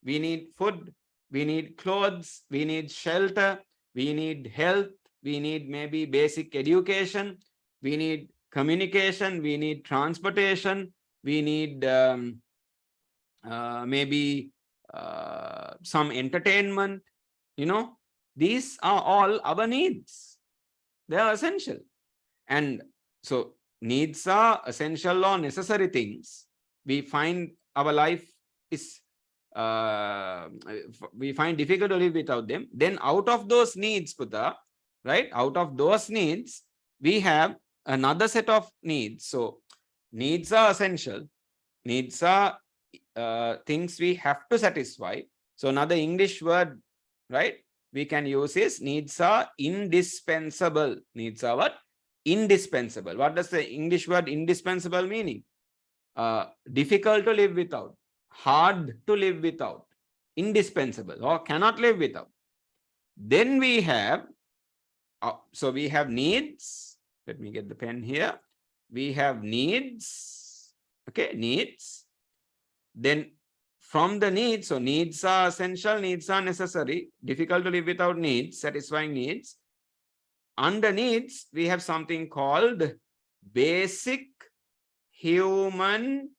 We need food, we need clothes, we need shelter, we need health, we need maybe basic education, we need communication, we need transportation, we need maybe some entertainment. You know, these are all our needs. They are essential. And so needs are essential or necessary things. We find our life is we find difficult to live without them. Then out of those needs, Putta, right? Out of those needs, we have another set of needs. So needs are essential. Needs are things we have to satisfy. So another English word, right, we can use is needs are indispensable. Needs are what? Indispensable. What does the English word indispensable meaning? Difficult to live without, hard to live without, indispensable, or cannot live without. Then we have, so we have needs. Let me get the pen here. We have needs, okay, needs. Then from the needs, so needs are essential, needs are necessary, difficult to live without needs, satisfying needs. Under needs, we have something called basic human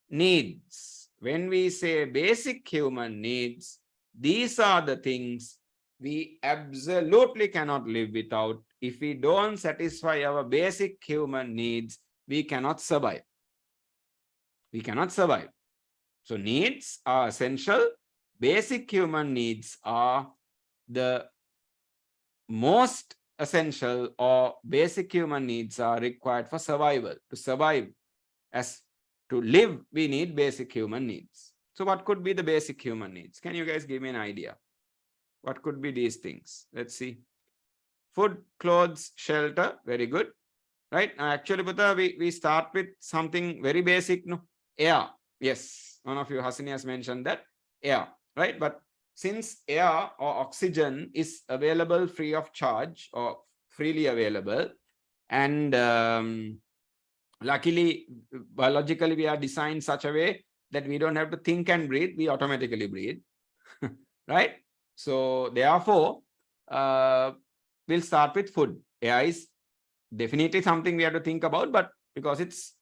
needs. When we say basic human needs, these are the things we absolutely cannot live without. If we don't satisfy our basic human needs, we cannot survive. We cannot survive. So needs are essential. Basic human needs are the most essential, or basic human needs are required for survival. To survive, as to live, we need basic human needs. So what could be the basic human needs? Can you guys give me an idea? What could be these things? Let's see. Food, clothes, shelter. Very good. Right? Actually, we start with something very basic. No? Air. Yes. One of you, Hasini, has mentioned that. Air. Right? But since air or oxygen is available free of charge or freely available, and luckily, biologically, we are designed such a way that we don't have to think and breathe. We automatically breathe. Right? So therefore, we'll start with food. Air is definitely something we have to think about, but because it's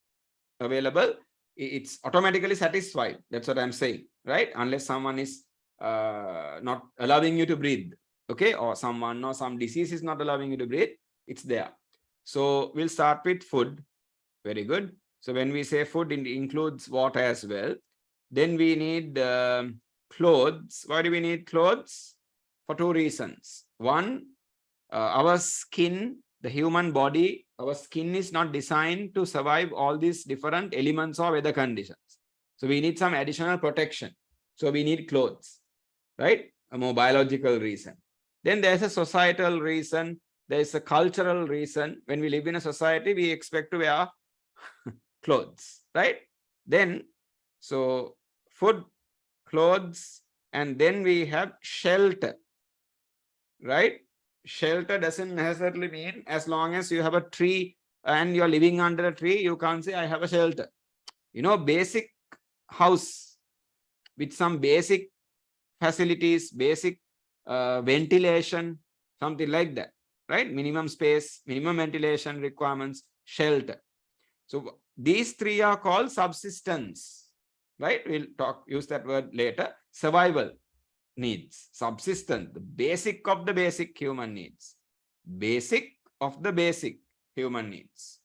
available, it's automatically satisfied. That's what I'm saying, right? Unless someone is not allowing you to breathe, okay? Or someone or some disease is not allowing you to breathe, it's there. So we'll start with food. Very good. So when we say food, it includes water as well. Then we need clothes. Why do we need clothes? For two reasons. One, our skin, the human body, our skin is not designed to survive all these different elements or weather conditions. So we need some additional protection. So we need clothes, right? A more biological reason. Then there's a societal reason. There's a cultural reason. When we live in a society, we expect to wear clothes, right? Then, so food, clothes, and then we have shelter, right? Shelter doesn't necessarily mean as long as you have a tree and you're living under a tree, you can't say I have a shelter. You know, basic house with some basic facilities, basic ventilation, something like that, right? Minimum space, minimum ventilation requirements, shelter. So these three are called subsistence, right? We'll use that word later. Survival needs, subsistence, the basic of the basic human needs. Basic of the basic human needs.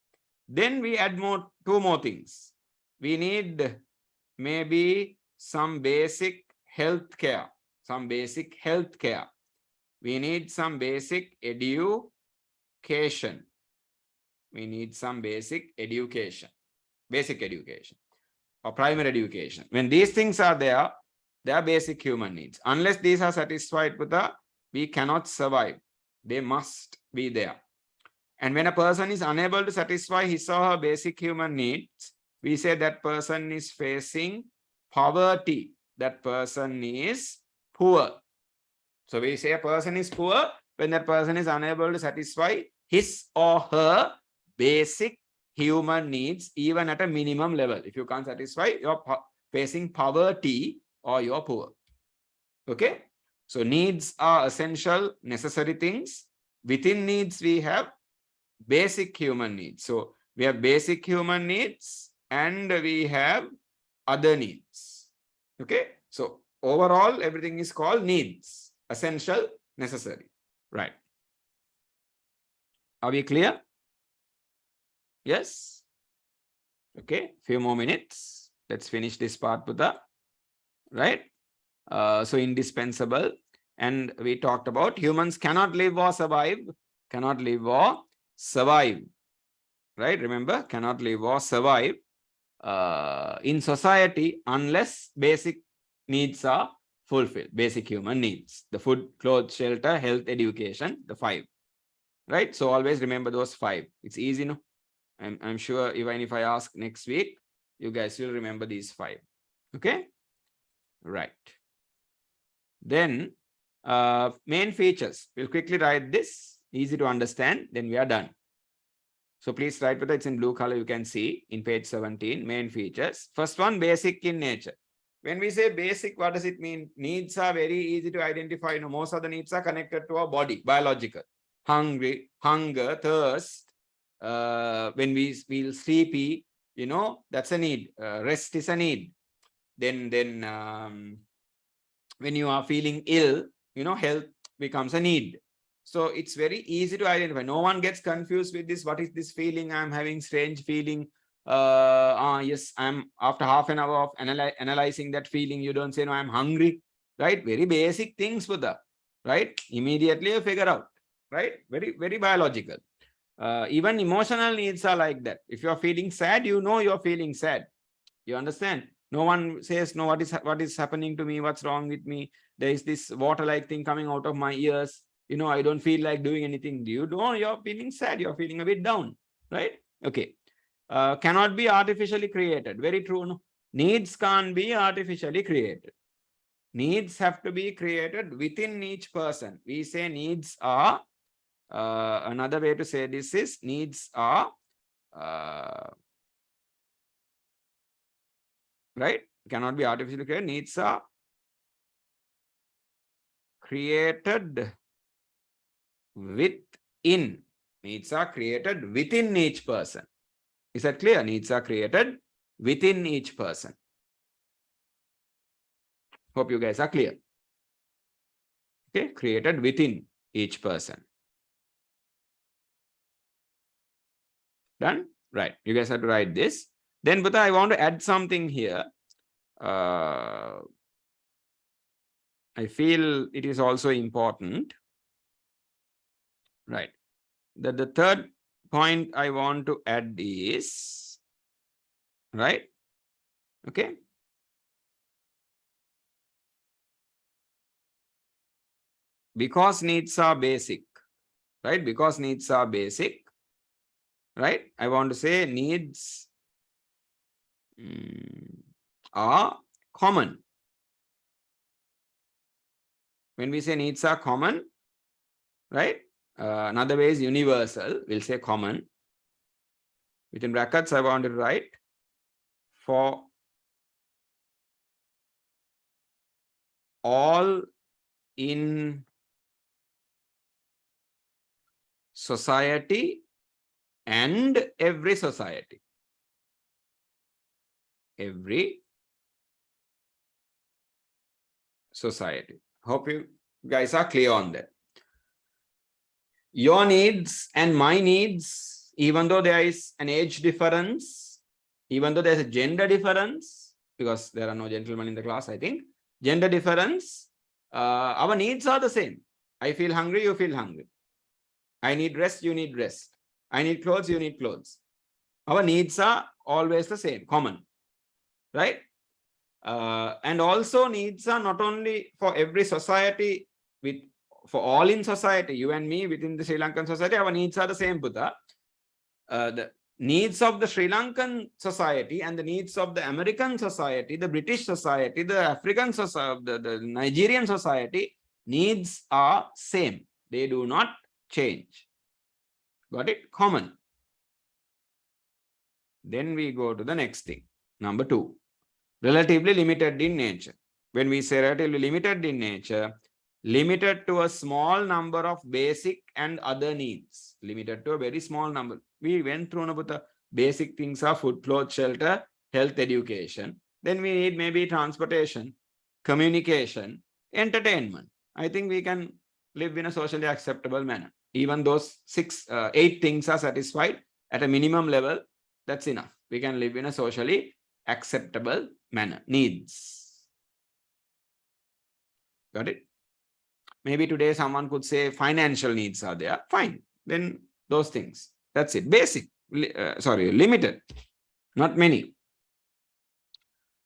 Then we add two more things. We need maybe some basic health care, some basic health care. We need some basic We need some basic education or primary education. When these things are there, they are basic human needs. Unless these are satisfied, we cannot survive. They must be there. And when a person is unable to satisfy his or her basic human needs, we say that person is facing poverty. That person is poor. So we say a person is poor when that person is unable to satisfy his or her basic human needs, even at a minimum level. If you can't satisfy, you're facing poverty or you're poor. Okay? So needs are essential, necessary things. Within needs, we have basic human needs. So we have basic human needs and we have other needs. Okay? So overall, everything is called needs. Essential, necessary. Right. Are we clear? Yes? Okay, few more minutes. Let's finish this part, Buddha. Right? So indispensable. And we talked about humans cannot live or survive. Cannot live or survive. Right? Remember, cannot live or survive in society unless basic needs are fulfilled. Basic human needs. The food, clothes, shelter, health, education, the 5. Right? So always remember those 5. It's easy, no? I'm sure even if I ask next week, you guys will remember these 5. Okay? Right. Then main features. We'll quickly write this. Easy to understand. Then we are done. So please write whether it's in blue color. You can see in page 17, main features. First one, basic in nature. When we say basic, what does it mean? Needs are very easy to identify. You know, most of the needs are connected to our body, biological. Hunger, thirst. When we feel sleepy, you know, that's a need. Rest is a need. Then when you are feeling ill, you know, health becomes a need. So it's very easy to identify. No one gets confused with this. What is this feeling? I'm having strange feeling. Yes, I'm after half an hour of analyzing that feeling. You don't say, no, I'm hungry, right? Very basic things, Buddha, right? Immediately you figure out, right? Very, very biological. Even emotional needs are like that. If you're feeling sad, you know you're feeling sad. You understand? No one says, no, what is happening to me? What's wrong with me? There is this water-like thing coming out of my ears. You know, I don't feel like doing anything. You know, you're feeling sad. You're feeling a bit down, right? Okay. Cannot be artificially created. Very true. No? Needs can't be artificially created. Needs have to be created within each person. We say needs are, another way to say this is needs are, right? Cannot be artificially created. Needs are created within. Needs are created within each person. Is that clear? Needs are created within each person. Hope you guys are clear. Okay, created within each person. Done? Right. You guys have to write this. Then, but I want to add something here. I feel it is also important. Right. The third point I want to add is, right? Okay. Because needs are basic, right? Because needs are basic, right? I want to say needs are common. When we say needs are common, right? Another way is universal. We'll say common. Within brackets, I want to write for all in society and every society. Every society. Hope you guys are clear on that. Your needs and my needs, even though there is an age difference, even though there's a gender difference, because there are no gentlemen in the class, I think, gender difference, our needs are the same. I feel hungry, you feel hungry. I need rest, you need rest. I need clothes, you need clothes. Our needs are always the same, common, right? And also needs are not only for every society, for all in society, you and me within the Sri Lankan society, our needs are the same, Buddha. The needs of the Sri Lankan society and the needs of the American society, the British society, the African society, the Nigerian society, needs are same. They do not change. Got it? Common. Then we go to the next thing. Number 2, relatively limited in nature. When we say relatively limited in nature, limited to a small number of basic and other needs. Limited to a very small number. We went through the basic things are food, clothes, shelter, health, education. Then we need maybe transportation, communication, entertainment. I think we can live in a socially acceptable manner. Even those 8 things are satisfied at a minimum level. That's enough. We can live in a socially acceptable manner. Needs. Got it? Maybe today someone could say financial needs are there. Fine. Then those things. That's it. Basic. Limited. Not many.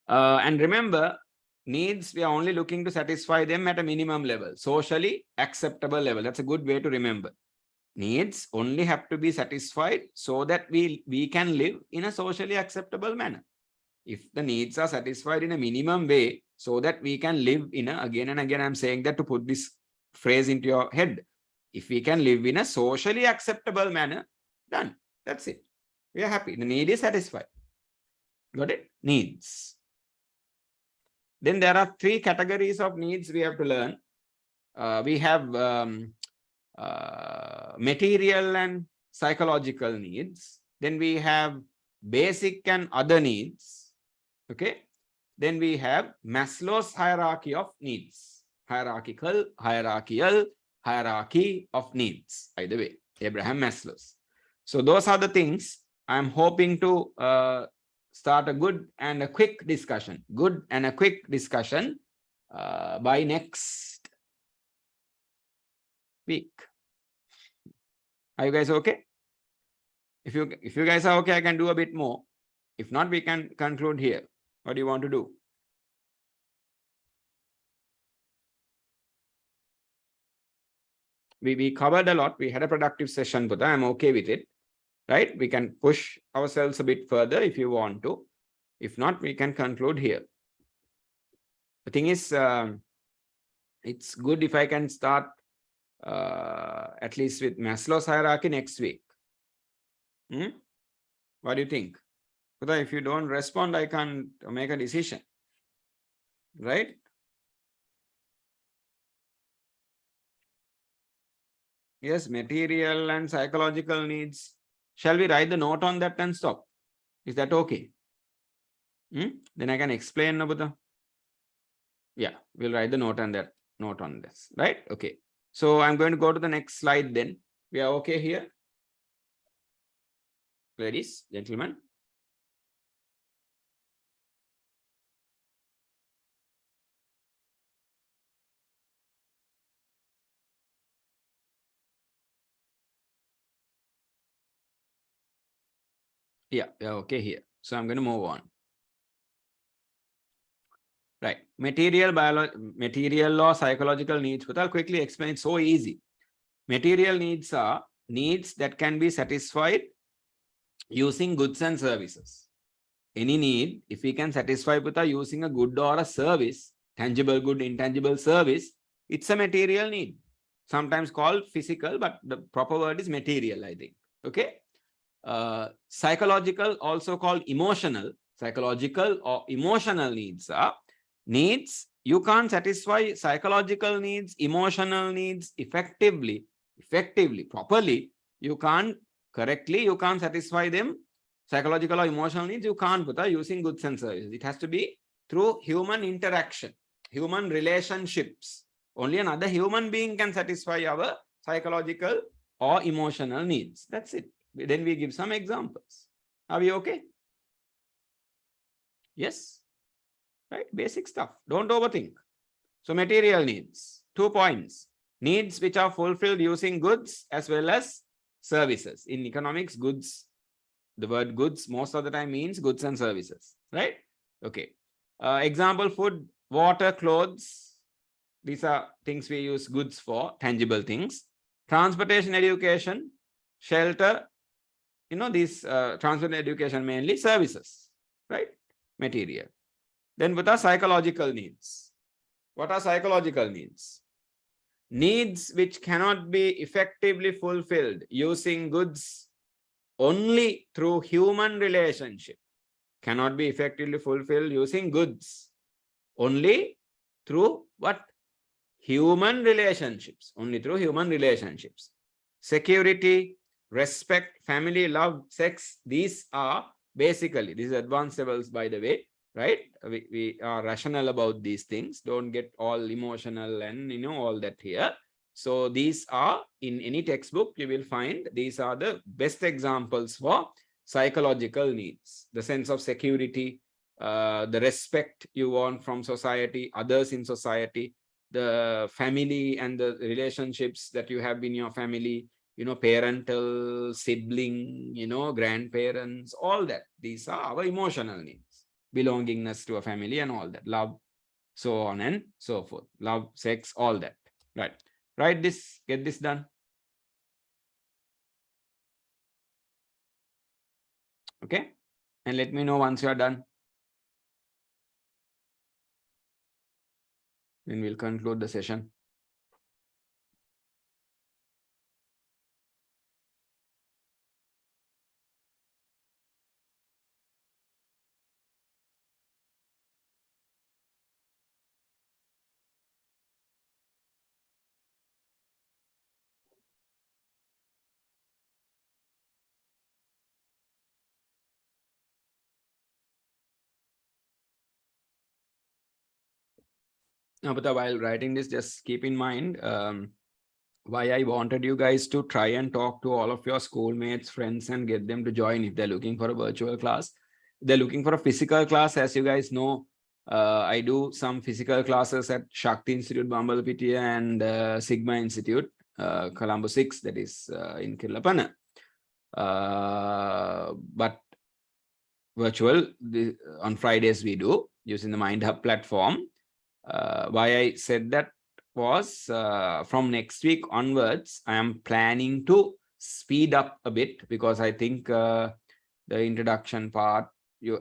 And remember, needs, we are only looking to satisfy them at a minimum level. Socially acceptable level. That's a good way to remember. Needs only have to be satisfied so that we can live in a socially acceptable manner. If the needs are satisfied in a minimum way so that we can live in a, again and again I'm saying that to put this phrase into your head, if we can live in a socially acceptable manner, done. That's it. We are happy. The need is satisfied. Got it? Needs. Then there are 3 categories of needs we have to learn. We have material and psychological needs. Then we have basic and other needs. Okay. Then we have Maslow's hierarchy of needs. Hierarchy of needs. Either way, Abraham Maslow's. So those are the things I'm hoping to start a good and a quick discussion. Good and a quick discussion by next week. Are you guys okay? If you guys are okay, I can do a bit more. If not, we can conclude here. What do you want to do? We covered a lot. We had a productive session, but I'm okay with it. Right? We can push ourselves a bit further if you want to. If not, we can conclude here. The thing is, it's good if I can start at least with Maslow's hierarchy next week. What do you think? Because if you don't respond, I can't make a decision. Right? Yes, material and psychological needs. Shall we write the note on that and stop? Is that okay? Then I can explain about the. Yeah, we'll write the note and that note on this. Right? Okay. So I'm going to go to the next slide then. We are okay here? Ladies, gentlemen. Yeah, okay here. So I'm going to move on. Right. Material or psychological needs. But I'll quickly explain. It's so easy. Material needs are needs that can be satisfied using goods and services. Any need, if we can satisfy with using a good or a service, tangible good, intangible service, it's a material need. Sometimes called physical, but the proper word is material, I think. Okay. Psychological, also called emotional. Psychological or emotional needs are needs you can't satisfy psychological needs, emotional needs effectively, properly. You can't satisfy them. Psychological or emotional needs, you can't put using goods and services. It has to be through human interaction, human relationships. Only another human being can satisfy our psychological or emotional needs. That's it. Then we give some examples. Are we okay? Yes. Right? Basic stuff. Don't overthink. So material needs. 2 points. Needs which are fulfilled using goods as well as services. In economics, goods, the word goods most of the time means goods and services, right? Okay. Example, food, water, clothes. These are things we use goods for, tangible things. Transportation, education, shelter. These transport, education, mainly services, right? Material. Then what are psychological needs? What are psychological needs? Needs which cannot be effectively fulfilled using goods only through human relationship. Cannot be effectively fulfilled using goods only through what? Human relationships. Only through human relationships. Security, respect, family, love, sex. These are basically, these are advanced levels, by the way, right? We are rational about these things. Don't get all emotional and all that here. So these are, in any textbook you will find, these are the best examples for psychological needs. The sense of security, the respect you want from society, others in society, the family and the relationships that you have in your family, parental, sibling, grandparents, all that. These are our emotional needs. Belongingness to a family and all that. Love, so on and so forth. Love, sex, all that. Right. Write this, get this done. Okay. And let me know once you are done. Then we'll conclude the session. Now, but while writing this, just keep in mind why I wanted you guys to try and talk to all of your schoolmates, friends, and get them to join if they're looking for a virtual class. If they're looking for a physical class, as you guys know, I do some physical classes at Shakti Institute, Bambalapitiya, and Sigma Institute, Colombo 6, that is in Kirlapana. But virtual, on Fridays we do, using the MindHub platform. Why I said that was from next week onwards, I am planning to speed up a bit, because I think the introduction part,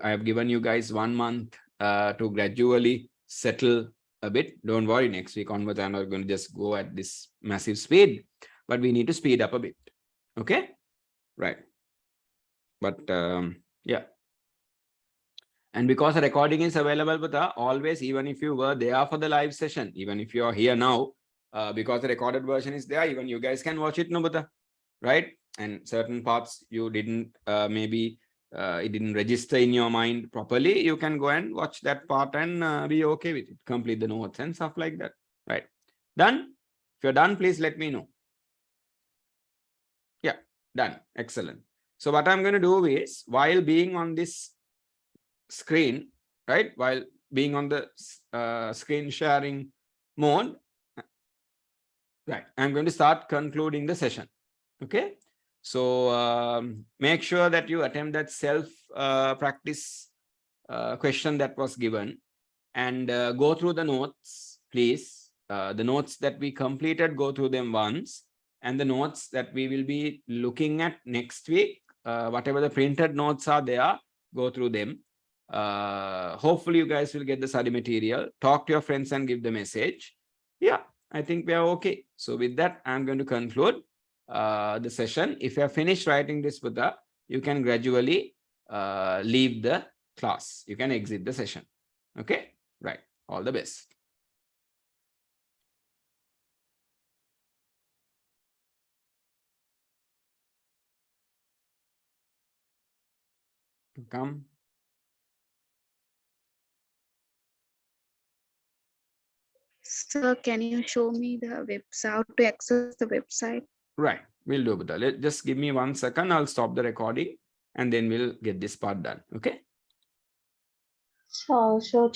I have given you guys 1 month to gradually settle a bit. Don't worry, next week onwards, I'm not going to just go at this massive speed, but we need to speed up a bit. Okay, right. But yeah. And because the recording is available, but always, even if you were there for the live session, even if you are here now, because the recorded version is there, even you guys can watch it, no, but right? And certain parts you didn't, maybe it didn't register in your mind properly. You can go and watch that part and be okay with it. Complete the notes and stuff like that, right? Done? If you're done, please let me know. Yeah, done. Excellent. So what I'm going to do is, while being on this screen, right, while being on the screen sharing mode, right, I'm going to start concluding the session. Okay, so make sure that you attempt that self practice question that was given, and go through the notes, please. The notes that we completed, go through them once, and the notes that we will be looking at next week, whatever the printed notes are there, go through them. Hopefully you guys will get the study material. Talk to your friends and give the message. Yeah, I think we are okay. So with that, I'm going to conclude the session. If you have finished writing this, Buddha, you can gradually leave the class. You can exit the session. Okay, right. All the best. Come. Sir, can you show me the website, how to access the website? Right, we'll do that. Just give me 1 second. I'll stop the recording and then we'll get this part done. Okay. So check